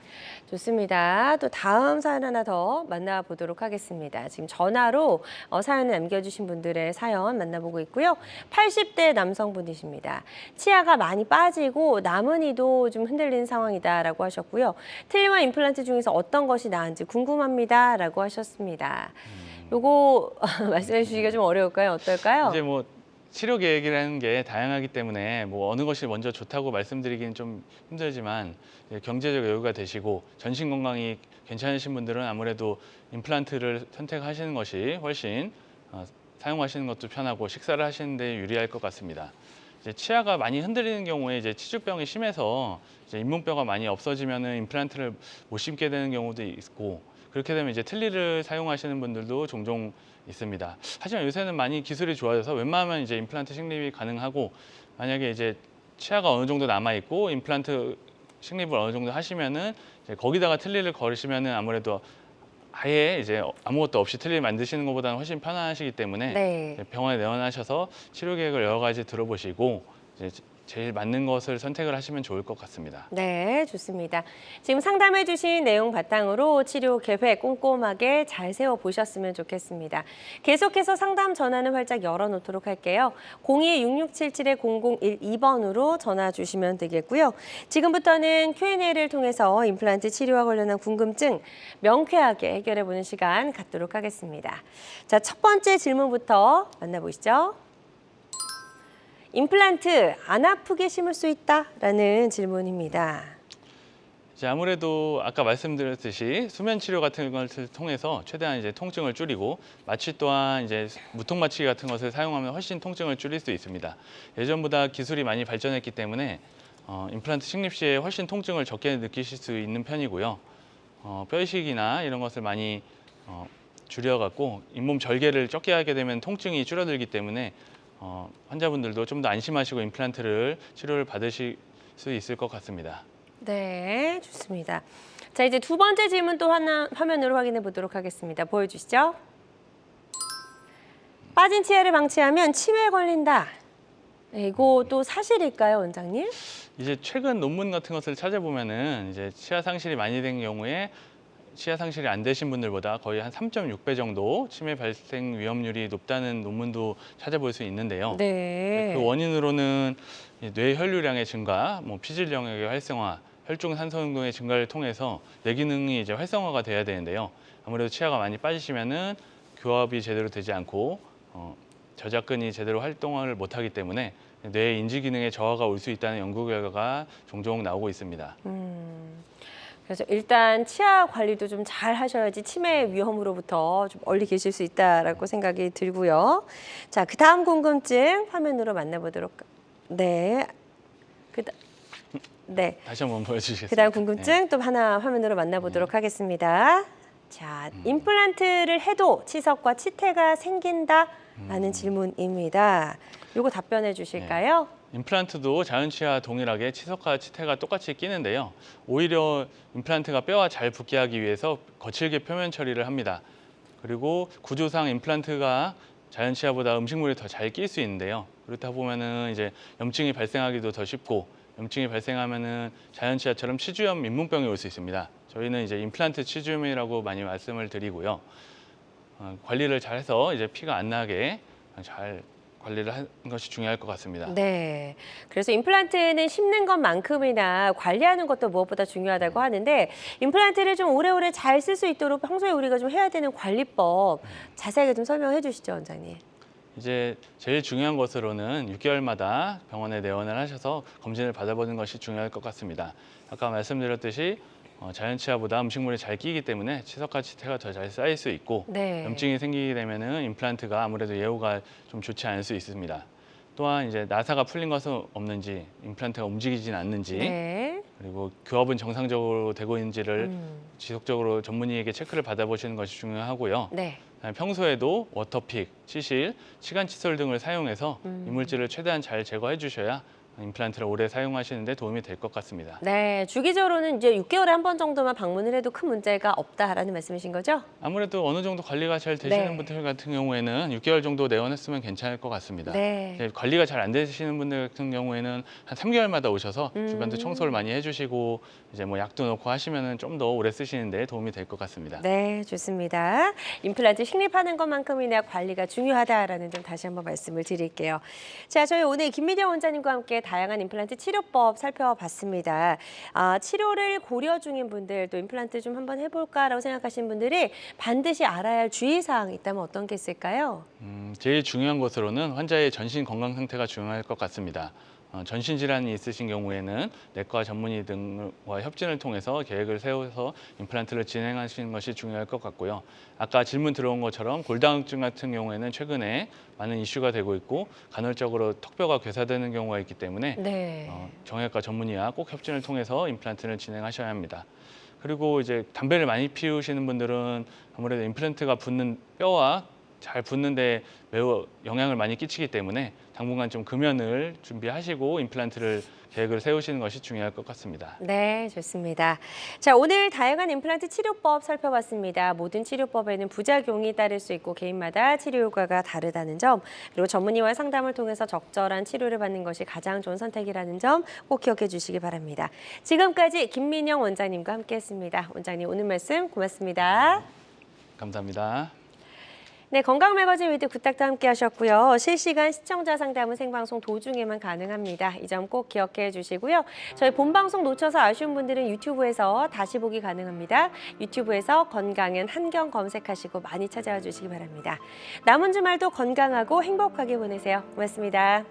좋습니다. 또 다음 사연 하나 더 만나보도록 하겠습니다. 지금 전화로 사연을 남겨주신 분들의 사연 만나보고 있고요. 80대 남성분이십니다. 치아가 많이 빠지고 나머니도 좀 흔들리는 상황이다라고 하셨고요. 틀니와 임플란트 중에서 어떤 것이 나은지 궁금합니다라고 하셨습니다. 요거 말씀해 주시기가 좀 어려울까요? 어떨까요? 이제 뭐 치료 계획이라는 게 다양하기 때문에 뭐 어느 것이 먼저 좋다고 말씀드리기는 좀 힘들지만 경제적 여유가 되시고 전신 건강이 괜찮으신 분들은 아무래도 임플란트를 선택하시는 것이 훨씬 사용하시는 것도 편하고 식사를 하시는 데 유리할 것 같습니다. 이제 치아가 많이 흔들리는 경우에 이제 치주병이 심해서 이제 잇몸뼈가 많이 없어지면은 임플란트를 못 심게 되는 경우도 있고 그렇게 되면 이제 틀니를 사용하시는 분들도 종종 있습니다. 하지만 요새는 많이 기술이 좋아져서 웬만하면 이제 임플란트 식립이 가능하고 만약에 이제 치아가 어느 정도 남아 있고 임플란트 식립을 어느 정도 하시면은 이제 거기다가 틀니를 걸으시면은 아무래도 아예 이제 아무것도 없이 틀니를 만드시는 것보다는 훨씬 편하시기 때문에 네. 병원에 내원하셔서 치료 계획을 여러 가지 들어보시고 이제 제일 맞는 것을 선택을 하시면 좋을 것 같습니다. 네, 좋습니다. 지금 상담해 주신 내용 바탕으로 치료 계획 꼼꼼하게 잘 세워보셨으면 좋겠습니다. 계속해서 상담 전화는 활짝 열어놓도록 할게요. 02-6677-0012번으로 전화 주시면 되겠고요. 지금부터는 Q&A를 통해서 임플란트 치료와 관련한 궁금증 명쾌하게 해결해보는 시간 갖도록 하겠습니다. 자, 첫 번째 질문부터 만나보시죠. 임플란트 안 아프게 심을 수 있다라는 질문입니다. 이제 아무래도 아까 말씀드렸듯이 수면 치료 같은 것을 통해서 최대한 이제 통증을 줄이고 마취 또한 이제 무통 마취 같은 것을 사용하면 훨씬 통증을 줄일 수 있습니다. 예전보다 기술이 많이 발전했기 때문에 임플란트 식립 시에 훨씬 통증을 적게 느끼실 수 있는 편이고요. 뼈 이식이나 이런 것을 많이 줄여갖고 잇몸 절개를 적게 하게 되면 통증이 줄어들기 때문에 환자분들도 좀 더 안심하시고 임플란트를 치료를 받으실 수 있을 것 같습니다. 네, 좋습니다. 자, 이제 두 번째 질문 또 하나 화면으로 확인해 보도록 하겠습니다. 보여주시죠. 빠진 치아를 방치하면 치매에 걸린다. 네, 이거 또 사실일까요, 원장님? 이제 최근 논문 같은 것을 찾아보면은 이제 치아 상실이 많이 된 경우에 치아 상실이 안 되신 분들보다 거의 한 3.6배 정도 치매 발생 위험률이 높다는 논문도 찾아볼 수 있는데요. 네. 그 원인으로는 뇌 혈류량의 증가, 피질 영역의 활성화, 혈중 산소 농도의 증가를 통해서 뇌 기능이 이제 활성화가 돼야 되는데요. 아무래도 치아가 많이 빠지시면은 교합이 제대로 되지 않고 저작근이 제대로 활동을 못하기 때문에 뇌 인지 기능에 저하가 올 수 있다는 연구 결과가 종종 나오고 있습니다. 그래서 일단 치아 관리도 좀 잘 하셔야지 치매 위험으로부터 좀 멀리 계실 수 있다라고 생각이 들고요. 자, 그 다음 궁금증 화면으로 만나보도록. 네. 네. 다시 한번 보여주시겠습니까? 그다음 궁금증 또 하나 화면으로 만나보도록 하겠습니다. 자, 임플란트를 해도 치석과 치태가 생긴다라는 질문입니다. 요거 답변해 주실까요? 임플란트도 자연 치아와 동일하게 치석과 치태가 똑같이 끼는데요. 오히려 임플란트가 뼈와 잘 붙게 하기 위해서 거칠게 표면 처리를 합니다. 그리고 구조상 임플란트가 자연 치아보다 음식물이 더 잘 낄 수 있는데요. 그렇다 보면은 이제 염증이 발생하기도 더 쉽고 염증이 발생하면은 자연 치아처럼 치주염 잇몸병이 올 수 있습니다. 저희는 이제 임플란트 치주염이라고 많이 말씀을 드리고요. 관리를 잘해서 이제 피가 안 나게 잘 관리를 하는 것이 중요할 것 같습니다. 네. 그래서 임플란트는 심는 것만큼이나 관리하는 것도 무엇보다 중요하다고 하는데 임플란트를 좀 오래오래 잘 쓸 수 있도록 평소에 우리가 좀 해야 되는 관리법 자세하게 좀 설명해 주시죠, 원장님. 이제 제일 중요한 것으로는 6개월마다 병원에 내원을 하셔서 검진을 받아보는 것이 중요할 것 같습니다. 아까 말씀드렸듯이 자연 치아보다 음식물이 잘 끼기 때문에 치석과 치태가 더 잘 쌓일 수 있고 네. 염증이 생기게 되면은 임플란트가 아무래도 예후가 좀 좋지 않을 수 있습니다. 또한 이제 나사가 풀린 것은 없는지, 임플란트가 움직이진 않는지, 네. 그리고 교합은 정상적으로 되고 있는지를 지속적으로 전문의에게 체크를 받아보시는 것이 중요하고요. 네. 평소에도 워터픽, 치실, 치간 칫솔 등을 사용해서 이물질을 최대한 잘 제거해 주셔야 임플란트를 오래 사용하시는 데 도움이 될 것 같습니다. 네, 주기적으로는 이제 6개월에 한 번 정도만 방문을 해도 큰 문제가 없다라는 말씀이신 거죠? 아무래도 어느 정도 관리가 잘 되시는 네. 분들 같은 경우에는 6개월 정도 내원했으면 괜찮을 것 같습니다. 네. 이제 관리가 잘 안 되시는 분들 같은 경우에는 한 3개월마다 오셔서 주변도 청소를 많이 해주시고 이제 뭐 약도 넣고 하시면은 좀 더 오래 쓰시는데 도움이 될 것 같습니다. 네, 좋습니다. 임플란트 식립하는 것만큼이나 관리가 중요하다라는 점 다시 한번 말씀을 드릴게요. 자, 저희 오늘 김미경 원장님과 함께 다양한 임플란트 치료법 살펴봤습니다. 치료를 고려 중인 분들, 또 임플란트 좀 한번 해볼까라고 생각하시는 분들이 반드시 알아야 할 주의사항이 있다면 어떤 게 있을까요? 제일 중요한 것으로는 환자의 전신 건강 상태가 중요할 것 같습니다. 전신 질환이 있으신 경우에는 내과 전문의 등과 협진을 통해서 계획을 세워서 임플란트를 진행하시는 것이 중요할 것 같고요. 아까 질문 들어온 것처럼 골다공증 같은 경우에는 최근에 많은 이슈가 되고 있고 간헐적으로 턱뼈가 괴사되는 경우가 있기 때문에 네. 정형외과 전문의와 꼭 협진을 통해서 임플란트를 진행하셔야 합니다. 그리고 이제 담배를 많이 피우시는 분들은 아무래도 임플란트가 붙는 뼈와 잘 붙는데 매우 영향을 많이 끼치기 때문에 당분간 좀 금연을 준비하시고 임플란트를 계획을 세우시는 것이 중요할 것 같습니다. 네, 좋습니다. 자, 오늘 다양한 임플란트 치료법 살펴봤습니다. 모든 치료법에는 부작용이 따를 수 있고 개인마다 치료 효과가 다르다는 점, 그리고 전문의와 상담을 통해서 적절한 치료를 받는 것이 가장 좋은 선택이라는 점 꼭 기억해 주시기 바랍니다. 지금까지 김민영 원장님과 함께했습니다. 원장님 오늘 말씀 고맙습니다. 감사합니다. 네, 건강매거진 위드 굿닥도 함께 하셨고요. 실시간 시청자 상담은 생방송 도중에만 가능합니다. 이 점 꼭 기억해 주시고요. 저희 본방송 놓쳐서 아쉬운 분들은 유튜브에서 다시 보기 가능합니다. 유튜브에서 건강은 한경 검색하시고 많이 찾아와 주시기 바랍니다. 남은 주말도 건강하고 행복하게 보내세요. 고맙습니다.